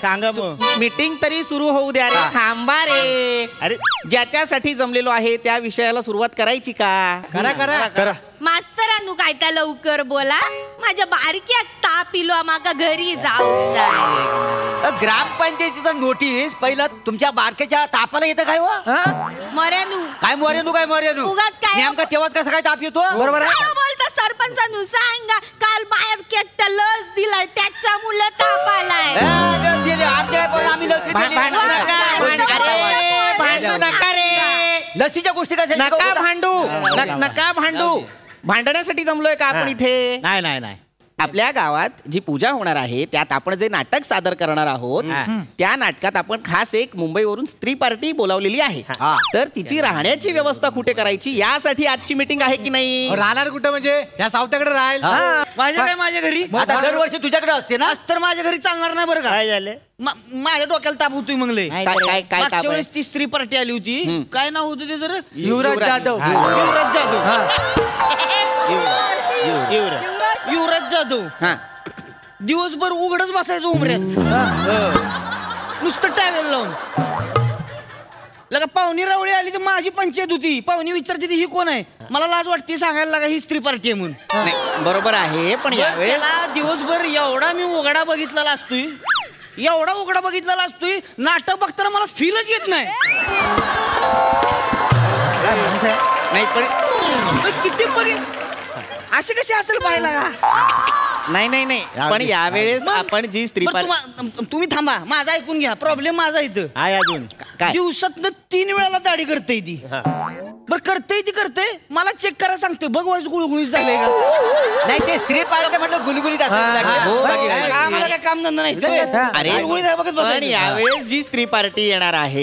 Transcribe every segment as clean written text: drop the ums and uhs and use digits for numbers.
सांगा मग. मीटिंग तरी सुरू होऊ द्या रे. थांबा रे. अरे ज्याच्यासाठी जमलेलो आहे त्या विषयाला सुरुवात करायची का? करा करा करा. मास्तरांनू काय त्या लवकर बोला. माझ्या बारक्याक ताप इलो माका घरी जाऊ. ग्रामपंचायतीचा नोटीस पहिला तुमच्या बारक्याच्या तापाला येतं काय? मऱ्यानू काय मोर्यानू काय मोर्यानू उगाच काय नेमका तेव्हाच कसं काय ताप येतो? बरोबर आहे. काय बोलता सरपंचानू सांगा. काल बारक्याक त्या लस दिलाय त्याच्या मुलं ताप आलाय. भांडू नका रे. लसीच्या गोष्टी काय नका भांडू. नका भांडू. भांडण्यासाठी जमलोय का आपण इथे? नाही नाही नाही. आपल्या गावात जी पूजा होणार आहे त्यात आपण जे नाटक सादर करणार आहोत त्या नाटकात आपण खास एक मुंबईवरून स्त्री पार्टी बोलावलेली आहे. तर तिची राहण्याची व्यवस्था कुठे करायची यासाठी आजची मीटिंग आहे की नाही? राहणार कुठं म्हणजे या सावत्याकडे राहील. माझ्या घरी आता दरवर्षी तुझ्याकडे असते ना. तर माझ्या घरी चालणार नाही बरं का. काय झालं? माझ्या डोक्याला ताप होतोय मंगले. मागच्या वेळेस ती स्त्री पार्टी आली होती. काय नाव होतं ते सर? युवराज जाधव. युवराज जाधव. दिवसभर उघडच बसायचं उमऱ्यात. नुसतं टावेल लावून. लगा पाहुणी रावळी आली तर माझी पंचायत होती. पाहुणी विचारते ही कोण आहे. मला लाज वाटते सांगायला लागा ही स्त्री पार्टी आहे म्हणून. बरोबर आहे पण यावेळेला दिवसभर एवढा मी उघडा बघितलेला असतोय. एवढा उघडा बघितलेला असतोय. नाटक बघताना मला फीलच येत नाही. किती पर्यंत असे कसे असेल पाहिला? नाही पण यावेळेस आपण जी स्त्री तुम्ही थांबा. माझा ऐकून घ्या. प्रॉब्लेम माझा इथं आहे अजून. काय? दिवसातनं 3 वेळाला दाढी करते ती. बरं करते मला चेक करा सांगते. बघ वाईस गुळगुळीत झालंय का नाही ते स्त्री पार्टी म्हटलं गुलगुलीत आम्हाला काय काम धंदा नाही. अरे पण यावेळेस जी स्त्री पार्टी येणार आहे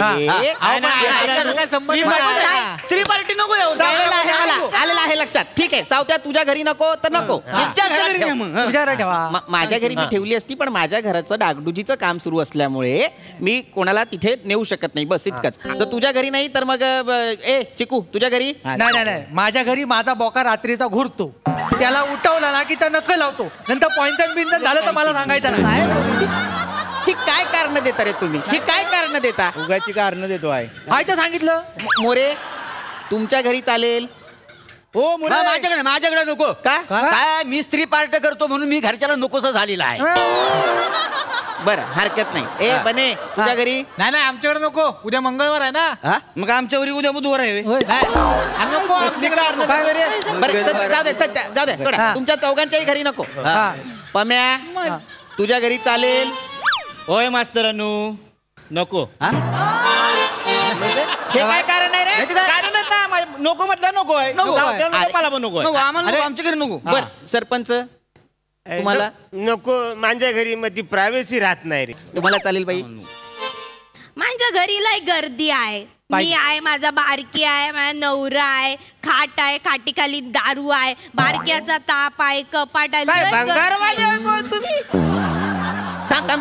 स्त्री पार्टी नको आलेला आहे लक्षात. ठीक आहे सावत्या तुझ्या घरी नको तर नको. माझ्या घरी मी ठेवली असती पण माझ्या घराचं डागडुजीचं काम सुरू असल्यामुळे मी कोणाला तिथे नेऊ शकत नाही. बस इतकंच. तर तुझ्या घरी नाही तर मग ए चिकू तुझ्या घरी? नाही माझ्या घरी माझा बोका रात्रीचा घुरतो. त्याला उठवला ना की त्या नकल लावतो. नंतर पॉइंटन बिंटन झालं तर मला सांगायचं नाही. ही काय कारण देता रे तुम्ही? ही काय कारण देता? उगाची कारण देतो आहे. हाय तर सांगितलं. मोरे तुमच्या घरी चालेल? हो माझ्याकडे नको. काय मी स्त्री पार्टी करतो म्हणून मी घरच्याला नकोस झालेला आहे. बरं हरकत नाही. ए बने तुझ्या घरी? नाही आमच्याकडे नको. उद्या मंगळवार आहे ना. मग आमच्या घरी उद्या बुधवार आहे. जाऊ दे तुमच्या चौघांच्याही घरी नको. पम्या तुझ्या घरी चालेल? होय मास्तरानू नको. हे काय कारण आहे रे? कारणच ना. नको म्हटलं नको आहे. मला पण नको आहे. आम्हाला आमच्या घरी नको. बर सरपंच तुम्हाला? नको. माझ्या घरी मग ती प्रायव्हसी राहत नाही रे. तुम्हाला चालेल बाई? माझ्या घरी लय गर्दी आहे. मी आहे, माझा बारकी आहे, माझा नवरा आहे, खाट आहे, खाटीखाली दारू आहे, बारक्याचा ताप आहे, कपाट आहे. तुम्ही थांबा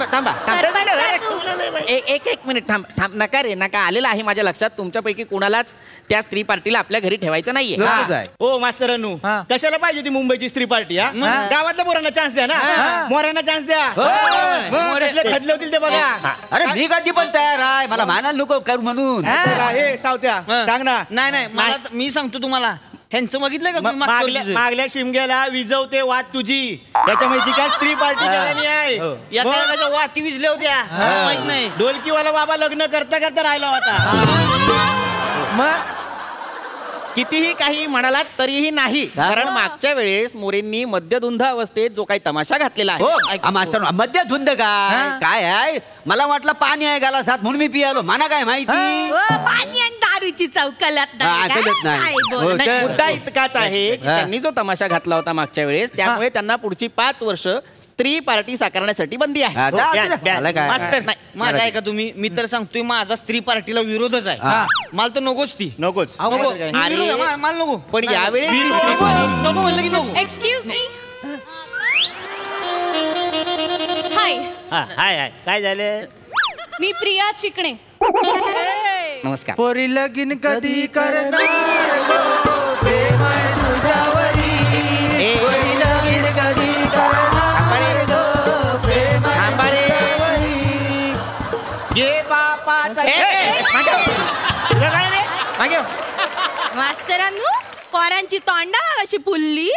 एक मिनिट थांब. नका रे नका. आलेला आहे माझ्या लक्षात तुमच्यापैकी कोणालाच त्या स्त्री पार्टीला आपल्या घरी ठेवायचं नाहीये. हो मास्तरानू कशाला पाहिजे ती मुंबईची स्त्री पार्टी? गावातल्या पोरांना चान्स द्या ना. मोऱ्यांना चान्स द्या. खदले होतील ते बघा. अरे मी कधी पण तयार आहे. मला मानायला नको करू म्हणून. हे सावत्या सांग ना. नाही मला मी सांगतो तुम्हाला. ह्यांचं बघितलं का? मागल्या शिमग्याला विजवते वाद तुझी. त्याच्यामुळे काय स्त्री पार्टी आहे. एका वाती विजल्या होत्या माहित नाही. ढोलकीवाला बाबा लग्न करता करता राहिला होता. मग कितीही काही म्हणालात तरीही नाही. कारण मागच्या वेळेस मोरेंनी मद्यधुंद अवस्थेत जो काही तमाशा घातलेला आहे. मद्यधुंद काय आहे? मला वाटलं पाणी आहे गाला साथ म्हणून मी पियालो. मला काय माहिती? पाणी आणि दारूची चौकलत मुद्दा इतकाच आहे की त्यांनी जो तमाशा घातला होता मागच्या वेळेस त्यामुळे त्यांना पुढची 5 वर्ष स्त्री पार्टी साकारण्यासाठी बंदी आहे. माझा आहे का तुम्ही? मी तर सांगतोय माझा स्त्री पार्टीला विरोधच आहे. मला तर नकोच ती. नकोच. मला नको. पण यावेळी नको म्हणलं की नको. Excuse me. हाय हाय काय झालं? मी प्रिया चिकणे. नमस्कार. पोरी लगीन कधी करणार प्रेम आहे तुझ्यावरी. पोरी लगीन कधी करणार घे बापाचा मागे हो. मास्तरांनो पोरांची तोंडा कशी फुलली.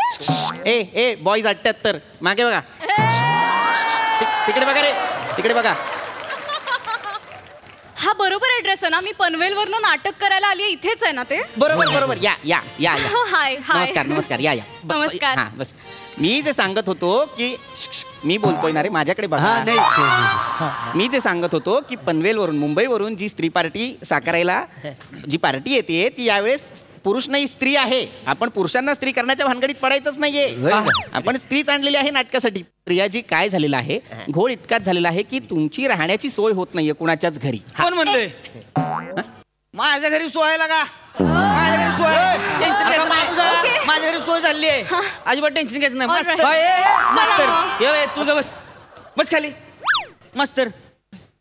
ए बॉईज 78 मागे बघा. तिकडे बघा रे, तिकडे बघा. हा बरोबर ऍड्रेस आहे ना? मी पनवेलवरनं नाटक करायला आली इथेच आहे ना ते? बरोबर. या या या या. हाय नमस्कार या या. नमस्कार. हा बस. मी जे सांगत होतो की मी बोलतोय ना रे, माझ्याकडे बघा. मी जे सांगत होतो की पनवेलवरून मुंबईवरून जी स्त्री पार्टी साकारायला जी पार्टी येते ती यावेळेस पुरुष नाही स्त्री आहे. आपण पुरुषांना स्त्री करण्याच्या भानगडीत पडायचंच नाहीये. आपण स्त्रीच आणलेली आहे नाटकासाठी. प्रियाजी काय झालेलं आहे, घोळ इतकाच झालेला आहे की तुमची राहण्याची सोय होत नाहीये कुणाच्याच घरी. कोण म्हणतोय? माझ्या घरी सोय लागा. माझ्या घरी सोय. टेन्शन घ्यायचं नाही. माझ्या घरी सोय झाली आहे. अजिबात टेन्शन घ्यायचं नाही. मास्तर तू बस खाली. मास्तर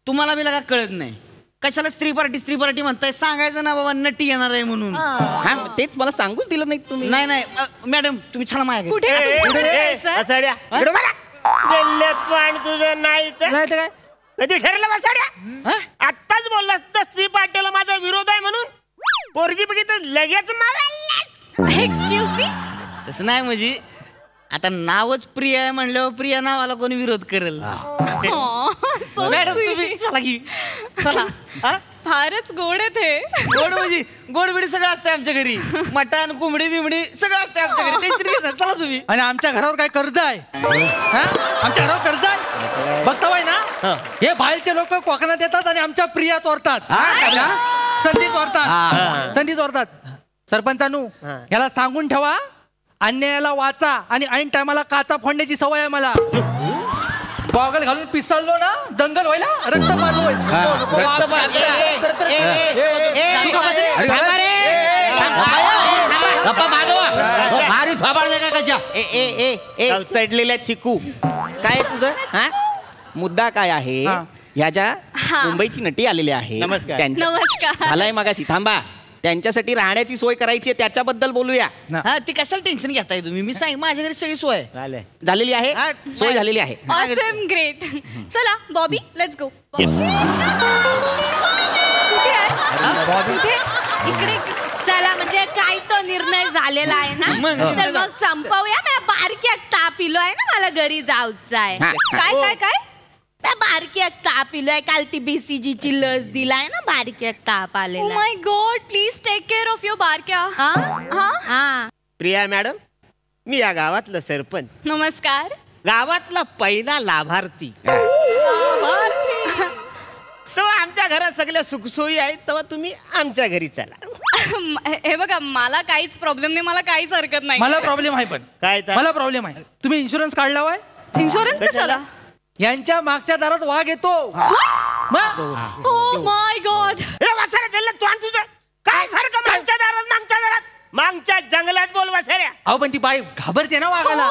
तुम्हाला बी लागा कळत नाही कशाला स्त्री पार्टी म्हणताय. सांगायचं ना बाबा नटी येणार आहे म्हणून. हा तेच मला सांगूच दिलं नाही तुम्ही. नाही मॅडम तुम्ही छान माझ्या घरी. बसाड्या तुझं नाही तर काय कधी ठरलं बसाड्या? आत्ताच बोललास तर स्त्री पार्टीला माझा विरोध आहे म्हणून पोरगी बघितलं लगेच मारायलास. Excuse me. तसं नाही म्हणजे आता नावच प्रिया आहे म्हणल्यावर प्रिया नावाला कोणी विरोध करेल. मॅडम तुम्ही चला की चला. फारच गोड आहे ते. गोड म्हणजे गोड बिडी सगळं असतं आमच्या घरी. मटण कोंबडी बिंबडी सगळं असतं आमच्या घरी. टेन्शन घ्यायचं. चला तुम्ही. आणि आमच्या घरावर काय कर्ज आहे? आमच्या घरावर कर्ज आहे बघताय ना. हे बाहेरचे लोक कोकणात येतात आणि आमच्या प्रिया चोरतात. संधी चोरतात. सरपंचानू याला सांगून ठेवा, अन्यायाला वाचा आणि ऐन टायमाला काचा फोडण्याची सवय आहे मला. गॉगल घालून पिसळलो ना दंगल व्हायला, रक्त सडलेल्या चिकू काय तुझं. हा मुद्दा काय आहे? ह्या ज्या मुंबईची नटी आलेली आहे नमस्कार. आलाय मगाशी. थांबा, त्यांच्यासाठी राहण्याची सोय करायची आहे, त्याच्याबद्दल बोलूया. हा ती कशाला टेन्शन घेताय तुम्ही. मी सांग माझ्या घरी सगळी सोय झालेली आहे. सोय झालेली आहे. Awesome great. चला बॉबी लेट्स गो. कुठे आहे? इकडे. चला म्हणजे काय तो निर्णय झालेला आहे ना, तर मग संपवूया. मी बारक्या ताप इलोय ना, मला घरी जाऊचं आहे. काय बारक्या ताप इलोय. काल ती BCG ची लस दिलाय ना, बारक्या ताप आलेला. Oh my God, please take care of your बारक्या. प्रिया मॅडम, मी या गावातलं सरपंच. नमस्कार. गावातला पहिला लाभार्थी. तेव्हा आमच्या घरात सगळ्या सुखसोयी आहेत, तेव्हा तुम्ही आमच्या घरी चला. हे बघा मला काहीच प्रॉब्लेम नाही, मला काहीच हरकत नाही. मला प्रॉब्लेम आहे. पण काय मला प्रॉब्लेम आहे. तुम्ही इन्शुरन्स काढला होय? इन्शुरन्स कशाला? यांच्या मागच्या दारात वाघ येतो. Oh my God. तुझं काय सारखं मागच्या दारात मागच्या जंगलात बोल वसाऱ्या. अहो पण ती बाई घाबरते ना वाघाला.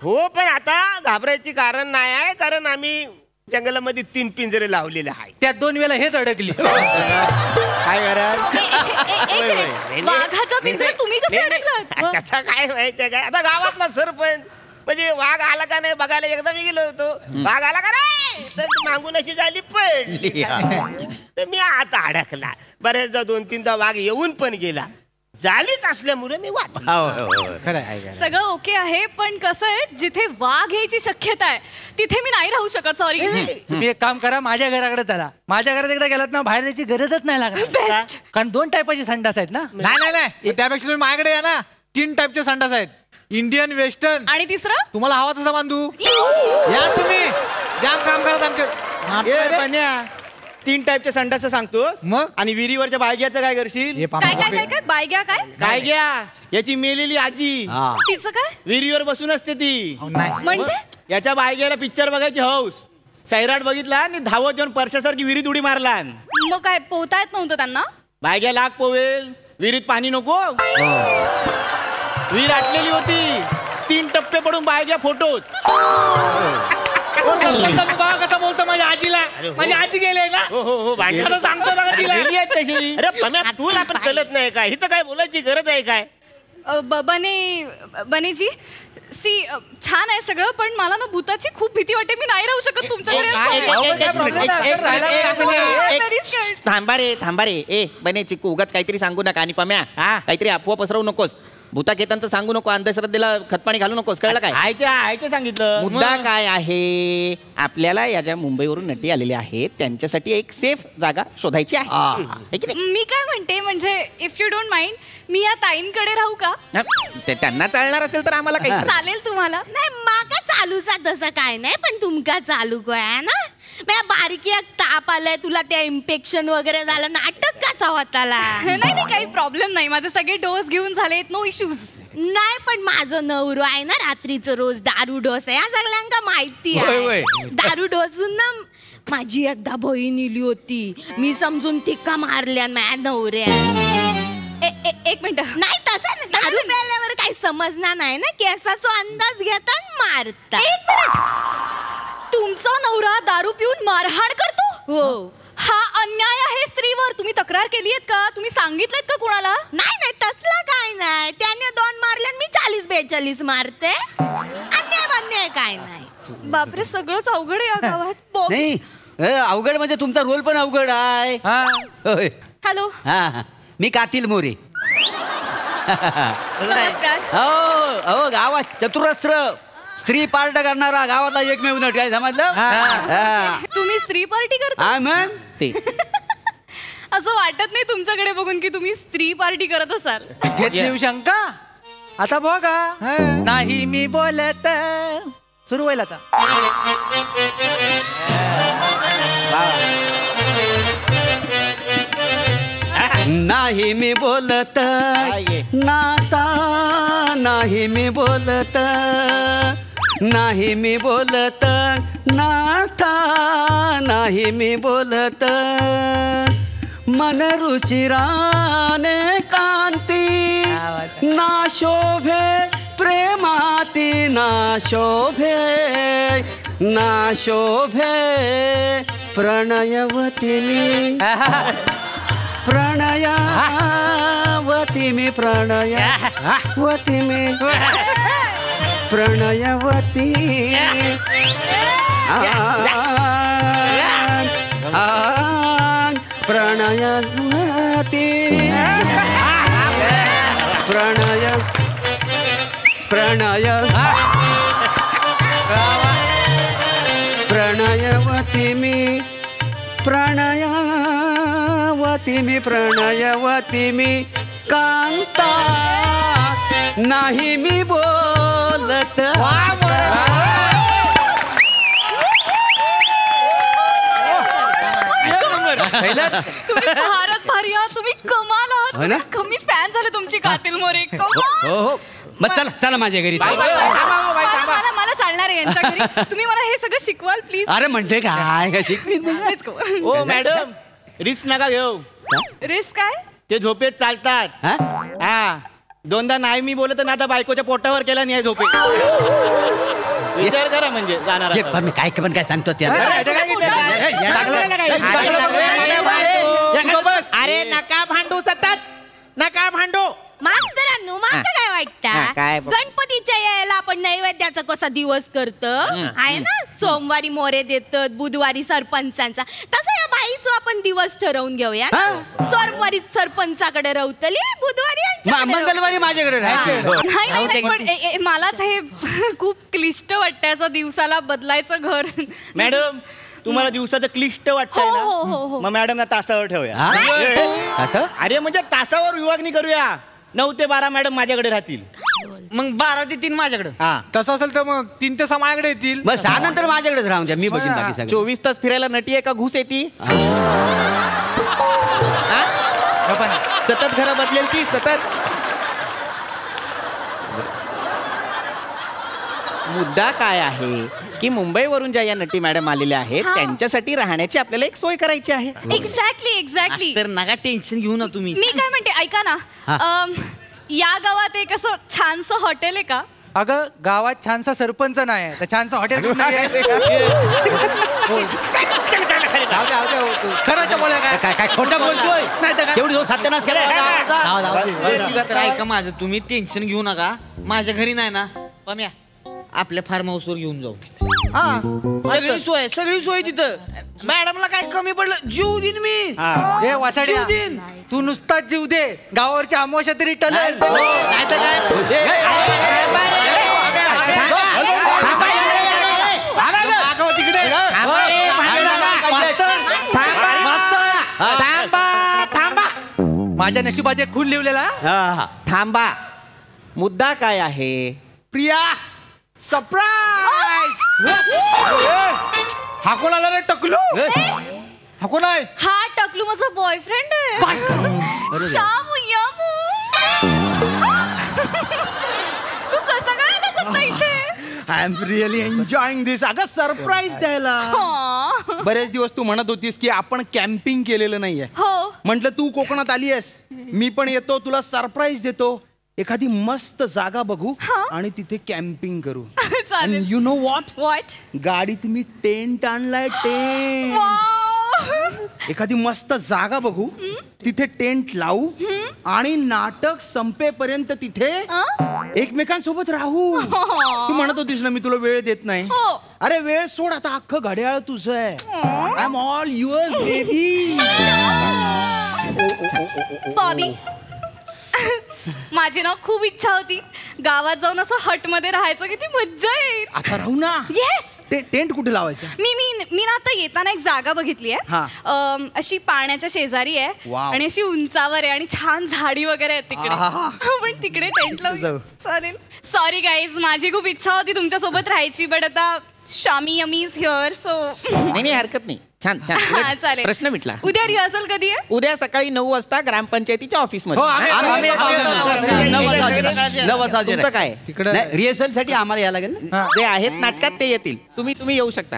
हो पण आता घाबरायची कारण नाही आहे, कारण आम्ही जंगलामध्ये 3 पिंजरे लावलेले आहे. त्यात 2 वेळेला हेच अडकली. काय कराल? वाघाचा पिंजरा तुम्ही कसे अडकलात? त्याचा काय माहितीये काय, आता गावातला सरपंच म्हणजे वाघ आला का नाही बघायला एकदा मी गेलो होतो. वाघ आला का नाही तर मागून अशी झाली पडली. तर मी आता अडकला. बऱ्याचदा 2-3दा वाघ येऊन पण गेला. झालीच असल्यामुळे मी सगळं ओके आहे, पण कसं आहे जिथे वाघ यायची शक्यता आहे तिथे मी नाही राहू शकत. सॉरी. तुम्ही एक काम करा, माझ्या घराकडे चला. माझ्या घरात एकदा गेलात ना, बाहेर जायची गरजच नाही लागत. कारण 2 टाईपाचे संडास आहेत ना. नाही त्यापेक्षा तुम्ही माझ्याकडे या ना. 3 टाईपचे संडास आहेत, इंडियन, वेस्टर्न आणि तिसरं तुम्हाला हवा तसा बांधू. या तुम्ही जाम काम करत आमच्या. 3 टाईपच्या संडास सांगतोस मग? आणि विहिरीवरच्या बायग्याचं काय करशील? काय बायग्या काय काय घ्या याची मेलेली आजी. तिचं काय? विहिरीवर बसून असते ती. म्हणजे याच्या बायग्याला पिक्चर बघायची हौस. सैराट बघितला आणि धावत जाऊन परशासारखी विहिरीत उडी मारला. मग काय पोहता येत नव्हतं त्यांना? बायग्या लाग पोवेल, विहिरीत पाणी नको. विहीर आटलेली होती. 3 टप्पे पडून बायग्या फोटोत. कसा बोलतो माझ्या आजीला. माझी आजी गेले ना. हो सांगतो बघा तिला. अरे पम्या तुला पण कळत नाही काय, इथं काय बोलायची गरज आहे काय. बनेजी सी छान आहे सगळं, पण मला ना भूताची खूप भीती वाटते. मी नाही राहू शकत तुमच्याकडे. थांबा रे ए बने चिकू, उगाच काहीतरी सांगू नका. आणि पम्या काहीतरी अफवा पसरवू नकोस. भूताकेतांचं सांगू नको, अंधश्रद्धेला खतपाणी घालू नकोस, कळलं काय? आहे ते सांगितलं. मुद्दा काय आहे, आपल्याला या ज्या मुंबईवरून नटी आलेल्या आहेत त्यांच्यासाठी एक सेफ जागा शोधायची आहे. मी काय म्हणते, म्हणजे इफ यू डोंट माइंड, मी या ताईंकडे राहू का? त्यांना चालणार असेल तर आम्हाला काही चालेल तुम्हाला. नाही माका चालूचा तसं काय नाही, पण तुमका चालू काय ना. माझ्या बारकी एक ताप आलाय, तुला त्या इन्फेक्शन वगैरे झालं, नाटक कसा होताला? नाही काही प्रॉब्लेम नाही, माझे सगळे डोस घेऊन झालेत, नो इश्यूज. नाही पण माझं नवरो आहे ना, रात्रीचं रोज दारू डोस आहे, या सगळ्यांका माहिती आहे. दारू डोसून ना माझी एकदा बहीण इली होती, मी समजून तिका मारल्या माझ्या नवऱ्या. एक मिनिट. नाही तसं नाही, दारू प्यायल्यावर काही समजणार नाही ना, केसाचा अंदाज घेता मारता. एक मिनिट, तुमचा नवरा दारू पिऊन मारहाण करतो? हो. हा अन्याय आहे स्त्रीवर. तुम्ही तक्रार केली आहेत का? तुम्ही सांगितलं का कुणाला? नाही तसलं काय नाही, त्याने 2 मारल्या, मी 40-42 मारते. अन्याय काय नाही. बापरे, सगळंच अवघड आहे या गावात. नाही अवघड म्हणजे तुमचा रोल पण अवघड आहे. हॅलो. हा मी कातील मोरे. नमस्कार. हो गावात चतुरस्त्र स्त्री पार्ट करणारा गावातला एकमेव नट. काय समजलं? तुम्ही स्त्री पार्टी करता? मग ते असं वाटत नाही तुमच्याकडे बघून की तुम्ही स्त्री पार्टी करत असाल. घेतली शंका? आता बघा. नाही मी बोलत. सुरू होईल आता. नाही मी बोलत नाता, नाही मी बोलत, नाही मी बोलत नाता, नाही मी बोलत. मन रुचिराने कांती ना शोभे, प्रेमाती ना शोभे, ना शोभे. प्रणयवती मी, प्रणयवती मी, प्रणयवती मी, प्रणयवती. प्रणयवती, प्रणय प्रणय प्रणयवती मी, प्रणयवती मी, प्रणयवती मी. कांता नाही मी बोलत. तुम्ही फारच भारी आहात, तुम्ही कमाल आहात. कमी फॅन झाले तुमची कातील मोरे. हो मग चला चला माझ्या घरी. मला चालणार आहे यांच्या घरी. तुम्ही मला हे सगळं शिकवाल प्लीज? अरे म्हणते काय शिकवी? ओ मॅडम, रिस्क नका घेऊ. रिस्क काय? ते झोपेत चालतात. हा 2दा नाही मी बोलत ना, आता बायकोच्या पोटावर केला नाही झोपेत. विचार करा म्हणजे जाणार. मी काय पण काय सांगतो त्या. अरे नका भांडू, सतत नका भांडू. मास्तरांनो माका काय वाटतं, काय गणपतीच्या यायला आपण नैवेद्याचा कसा दिवस करतो आहे ना, सोमवारी मोरे देतात, बुधवारी सरपंचांचा, तसं या बाईचा आपण दिवस ठरवून घेऊया. सोमवारी सरपंचाकडे रवतली, बुधवारी मंगळवारी माझ्याकडे नाही पण मलाच हे खूप क्लिष्ट वाटतं, असं दिवसाला बदलायचं घर. मॅडम तुम्हाला दिवसाचं क्लिष्ट वाटतंय ना, मग मॅडम तासावर ठेवूया. अरे म्हणजे तासावर विभागणी करूया. 9 ते 12 मॅडम माझ्याकडे राहतील, मग 12 ते 3 माझ्याकडे. हा तसं असेल तर मग 3 ते 6 माझ्याकडे येतील. मग 6 नंतर माझ्याकडेच राहून द्या, मी बघीन बाकी सगळं. 24 तास फिरायला नटी आहे का घुस येते? सतत घरं बदलेल ती, सतत. मुद्दा काय आहे की मुंबईवरून ज्या या नटी मॅडम आलेल्या आहेत त्यांच्यासाठी राहण्याची आपल्याला एक सोय करायची आहे. एक्झॅक्टली. तर नका टेन्शन घेऊ ना तुम्ही. मी काय म्हणते ऐका ना, या गावात एक असं छानसं हॉटेल आहे का? अगं गावात छानसा सरपंच नाही तर छानसा हॉटेल कुठं नाही आहे? खरंच बोला काय काय खोटं बोलतोय नाही तर काय? केवढी जो सत्यानाश केला तर ऐका माझं, तुम्ही टेन्शन घेऊ नका. माझ्या घरी नाही ना पम्या, आपल्या फार्म हाऊसवर घेऊन जाऊ. सगळी सोय तिथं. मॅडमला काय कमी पडलं जीव देईन मी. ए वासाड्या, जीव देईन. तू नुसताच जीव दे, गावावरची अमावस्या तरी टलेल. नाही तर काय. माझ्या नशिबात एक खून लिवलेला. थांबा, मुद्दा काय आहे? प्रिया सरप्राईज. हा कोण आला रे टकलू? हा कोण आहे? हा टकलू माझा बॉयफ्रेंड आहे. श्यामू यामू. तू कसं काय आलास आता इथे? आय एम रिअली एन्जॉयिंग दिस. अगं सरप्राईज द्यायला. हा. बरेच दिवस तू म्हणत होतीस की आपण कॅम्पिंग केलेलं नाहीये. हो. म्हटलं तू कोकणात आली आहेस, मी पण येतो, तुला सरप्राईज देतो. एखादी मस्त जागा बघू आणि तिथे कॅम्पिंग करू. चालेल. You know what? व्हॉट? गाडीत मी टेंट आणलाय, टेंट. एखादी मस्त जागा बघू, तिथे टेंट लावू आणि नाटक संपेपर्यंत तिथे एकमेकांसोबत राहू. तू म्हणत होतीस ना मी तुला वेळ देत नाही. अरे वेळ सोड, आता अख्खं घड्याळ तुझं आहे. I am all yours baby. Bobby, माझी ना खूप इच्छा होती गावात जाऊन असं हट मध्ये राहायचं. किती मज्जा येईल. आता राहू ना. येस. टेंट कुठे लावायचं? मी ना आता येताना एक जागा बघितली आहे. अशी पाण्याच्या शेजारी आहे आणि अशी उंचावर आहे आणि छान झाडी वगैरे आहे तिकडे. पण तिकडे टेंट लावू चालेल. सॉरी गाईज, माझी खूप इच्छा होती तुमच्या सोबत राहायची, बट आता Shami yummy is here so. नाही हरकत नाही. छान छान. चालेल. प्रश्न मिटला. उद्या रिहर्सल कधी आहे? उद्या सकाळी 9 वाजता ग्रामपंचायतीच्या ऑफिस मध्ये. तुमचं काय? रिहर्सल साठी आम्हाला यायला लागेल ना. जे आहेत नाटकात ते येतील. तुम्ही येऊ शकता.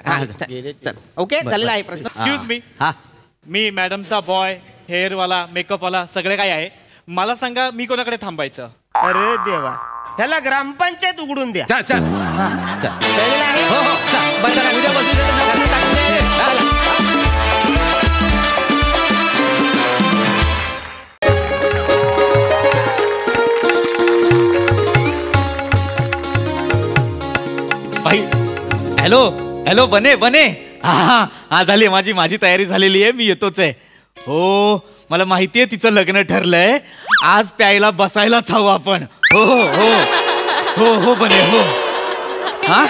चल ओके, झालेला आहे प्रश्न. Excuse me. मी मॅडमचा बॉय, हेअरवाला, मेकअपवाला सगळे काय आहे. मला सांगा मी कोणाकडे थांबायचं? अरे देवा, ह्याला ग्रामपंचायत उघडून द्या. हॅलो हॅलो, बने बने. हा झाली माझी तयारी झालेली आहे. मी येतोच आहे. हो, मला माहितीये तिचं लग्न ठरलंय. आज प्यायला बसायलाच हवं आपण. हो हो हो हो बने हो. हा,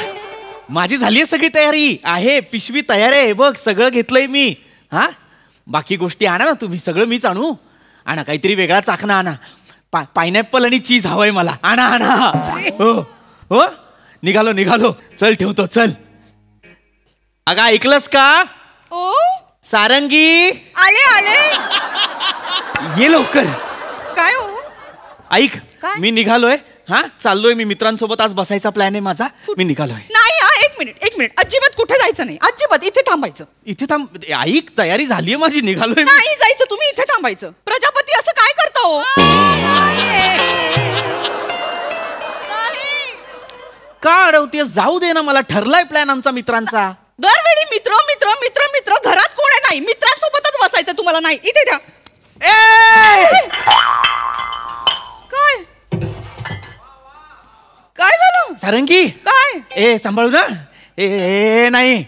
माझी झालीये सगळी तयारी आहे. पिशवी तयार आहे बघ, सगळं घेतलंय मी. हा, बाकी गोष्टी आणा ना तुम्ही, सगळं मीच आणू. आणा काहीतरी वेगळा चाकणा आणा. पायनॅपल आणि चीज हवंय मला. आणा आणा. हो हो, निघालो. चल ठेवतो, चल. अगं ऐकलंस का? ओ सारंगी, आले. ये लवकर. काय हो? ऐक, मी निघालोय. हा, चाललोय मी. मित्रांसोबत आज बसायचा प्लॅन आहे माझा. मी निघालोय. नाही, एक मिनिट. अजिबात कुठे जायचं नाही. अजिबात इथे थांबायचं. इथे थांब. ऐक, तयारी झालीये माझी, निघालोय. नाही जायचं, तुम्ही इथे थांबायचं. प्रजापती असं काय करता हो? का अडवते? जाऊ दे ना, मला ठरलाय प्लॅन आमचा मित्रांचा. दरवेळी मित्र घरात कोण आहे? नाही, मित्रांसोबतच बसायचं तुम्हाला. नाही, इथे द्या. काय झालं? सारंगी, काय? ए सांभाळू ना. ए नाही,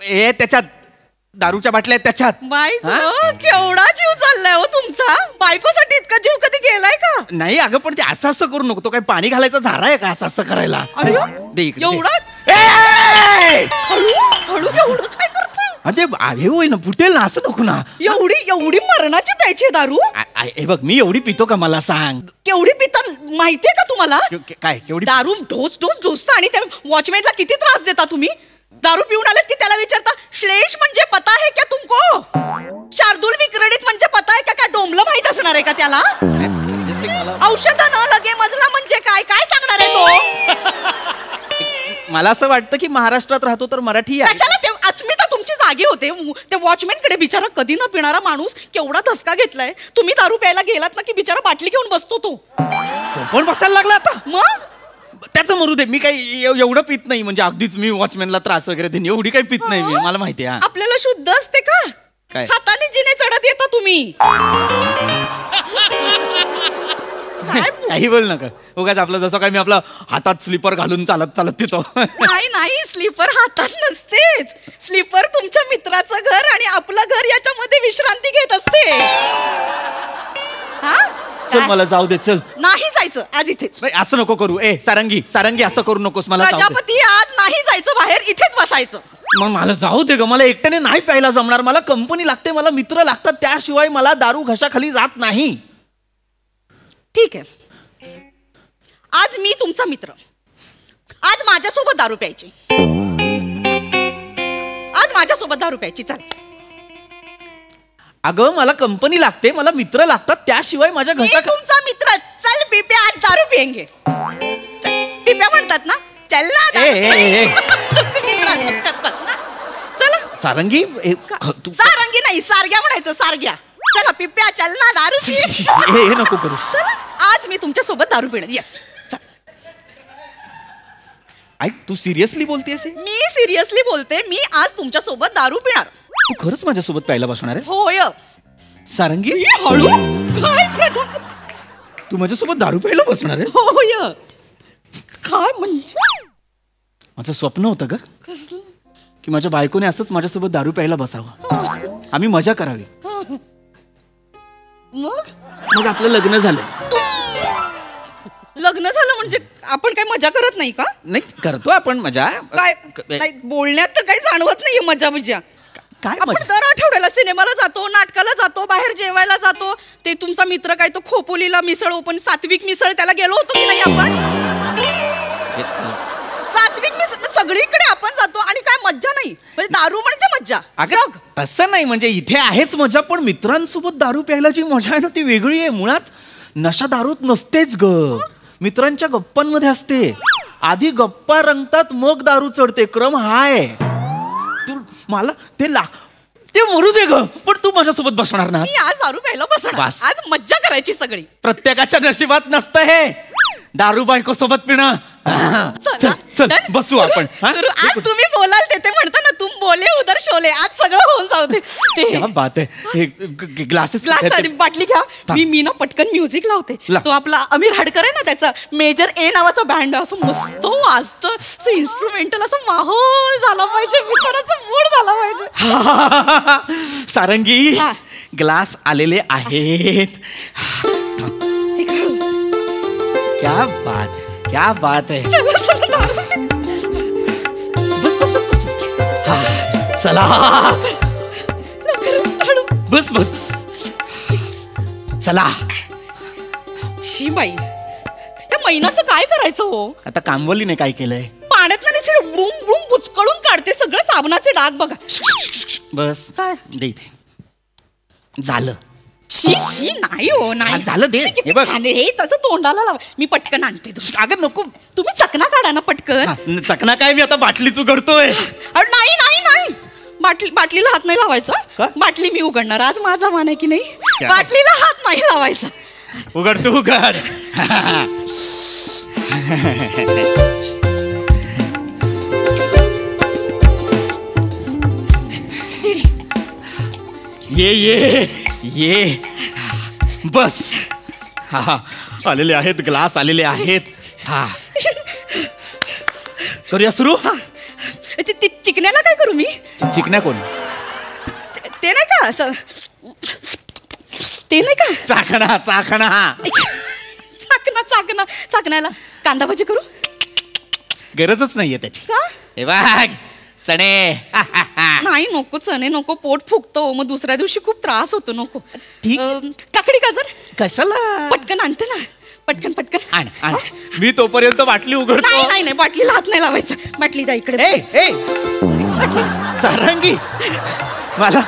ए त्याच्यात दारूच्या बाटल्या आहेत त्याच्यात. बायको, केवढा जीव चाललाय हो तुमचा. बायकोसाठी इतका जीव कधी गेलाय का? नाही अगं, पण ते असं करू नको. तो काही पाणी घालायचा झारा आहे का असं करायला? दे इकडे. एवढा हळू केवढं काय करता? ते हे होईल ना, फुटेल ना, असं नको ना. एवढी मरणाची प्यायची दारू? हे बघ, मी एवढी पितो का मला सांग? केवढी पिता माहितीये का तुम्हाला? काय केवढी दारू ढोसता आणि त्या वॉचमॅनला किती त्रास देता तुम्ही? दारू पिऊन आलेत की त्याला विचारता, श्लेष म्हणजे पता है क्या तुमको? शार्दूल विक्रेडित म्हणजे पता है का? डोंबलं माहित असणार आहे का त्याला? औषध न लगे मजला म्हणजे काय सांगणार आहे तो? मला असं वाटतं की महाराष्ट्रात राहतो तर मराठी कशाला? ते अस्मिता तुमची जागी होते. त्या वॉचमॅन कडे बिचारा कधी न पिणारा माणूस केवढा धसका घेतलाय. तुम्ही दारू प्यायला गेलात ना की बिचारा बाटली घेऊन बसतो तो पण बसायला लागला आता. मग त्याचं मरू दे. मी काही एवढं पित नाही, म्हणजे अगदीच मी वॉचमॅनला त्रास वगैरे देईन एवढी काही पित नाही मी, मला माहिती आहे. आपल्याला शुद्ध असते का? काय? हाताने जिने चढत येता तुम्ही. काही बोल नका उगाच. आपलं जसं काय मी आपला हातात स्लीपर घालून चालत चालत येतो. नाही स्लीपर हातात नसतेच. स्लीपर तुमच्या मित्राचं घर आणि आपलं घर याच्यामध्ये विश्रांती घेत असते. हा चल मला जाऊ दे. चल नाही जायचं आज इथेच. असं नको करू. सारंगी असं करू नकोस. मला प्रजापती आज नाही जायचं बाहेर, इथेच बसायचं. मग मला जाऊ दे ग. मला एकट्याने नाही प्यायला जमणार. मला कंपनी लागते, मला मित्र लागतात, त्याशिवाय मला दारू घशाखाली जात नाही. ठीक आहे, आज मी तुमचा मित्र. आज माझ्यासोबत दारू प्यायची. चल. अगं मला कंपनी लागते, मला मित्र लागतात, त्याशिवाय माझ्या घशा. तुमचा मित्र. चल पिप्या आज दारू पियेंगे. पिप्या म्हणतात ना, चल ना. तुमचे मित्र असंच करतात ना. चला सारंगी. सारंगी नाही, सारग्या म्हणायचं. सारग्या. चला पिप्या चल ना दारू पी. हे नको करू. आज मी तुमच्या सोबत दारू पिणार. येस. ऐक, तू सिरियसली बोलतेस? मी सिरियसली बोलते. मी आज तुमच्या सोबत दारू पिणार. तू खरंच माझ्यासोबत प्यायला बसणार आहेस? होय. सारंगी हळू. काय प्रजापती, तू माझ्यासोबत दारू प्यायला बसणार आहेस? होय. काय म्हणजे? माझं स्वप्न होतं का की माझ्या बायकोने असंच माझ्यासोबत दारू प्यायला बसावं, आम्ही मजा करावी. मग आपलं लग्न झालं. लग्न झालं म्हणजे आपण काय मजा करत नाही का? नाही, करतो आपण मजा. काय नाही, बोलण्यात तर काही जाणवत नाहीये मजा बिजा. काय आपण दर आठवड्याला सिनेमाला जातो, नाटकाला जातो, बाहेर जेवायला जातो. ते तुमचा मित्र काय तो खोपोलीला मिसळ ओपन, सात्विक मिसळ, त्याला गेलो होतो की नाही आपण? सात्विक मिसळ सगळीकडे आपण जातो आणि काय मज्जा नाही. म्हणजे दारू म्हणजे मज्जा. तसं नाही, म्हणजे इथे आहेच मजा, पण मित्रांसोबत दारू प्यायला जी मजा आहे ना ती वेगळी आहे. मुळात नशा दारूत नसतेच ग, मित्रांच्या गप्पांमध्ये असते. आधी गप्पा रंगतात मग दारू चढते. क्रम हा आहे. तू मला ते मरू दे ग, पण तू माझ्यासोबत बसणार ना? मी आज दारू प्यायला बसणार. आज मज्जा करायची सगळी. प्रत्येकाच्या नशिबात नसतं हे दारू बायको सोबत पिणं. चल चल बसू आपण. आज तुम्ही बोलाल ते म्हणता ना, तुम बोले उधर शोले. आज सगळं होऊन जाऊ दे. क्या बात आहे. ग्लासेस आणि बाटली घ्या. मी ना पटकन म्युझिक लावते. तो आपला अमीर हाडकर आहे ना, त्याचा मेजर ए नावाचा बँड असं मस्त वाजतं, असं इन्स्ट्रुमेंटल, असं माहोल झाला पाहिजे, मित्रांचा मूड झाला पाहिजे. सारंगी ग्लास आलेले आहेत. क्या बात है. चला बस चला. शिबाई, त्या मैनाचं काय करायचं हो? आता कामवलीने काय केलंय? पाण्यात ना बुम बुम बुचकळून काढते सगळं साबणाचे डाग. बघा बस दे. झालं. शी नाही हो, नाही झालं. दे हे बघ. हे तसं तोंडाला लावा. मी पटकन आणते. अगं नको, तुम्ही चकना काढा ना पटकन. चकना काय, मी आता बाटलीच उघडतोय. नाही नाही नाही, बाटलीला हात नाही लावायचा. बाटली मी उघडणार. आज माझा मान आहे की नाही, बाटलीला हात नाही लावायचा. उघड तू उघड. ये बस. आलेले आहेत ग्लास, आलेले आहेत. करूया सुरू. चिकण्याला काय करू मी? चिकण्या कोण? ते नाही का असं, ते नाही का चाकणा. चाकण्याला कांदा भाजी करू? गरजच नाहीये त्याची. हे बघ चणे. नाही नको, चणे नको, पोट फुगतो मग दुसऱ्या दिवशी खूप त्रास होतो. नको. काकडी गाजर कशाला? पटकन आणते ना, पटकन आण. मी तोपर्यंत बाटली उघडतो. नाही बाटलीला हात नाही लावायचा. बाटली द्या इकडे. सारंगी मला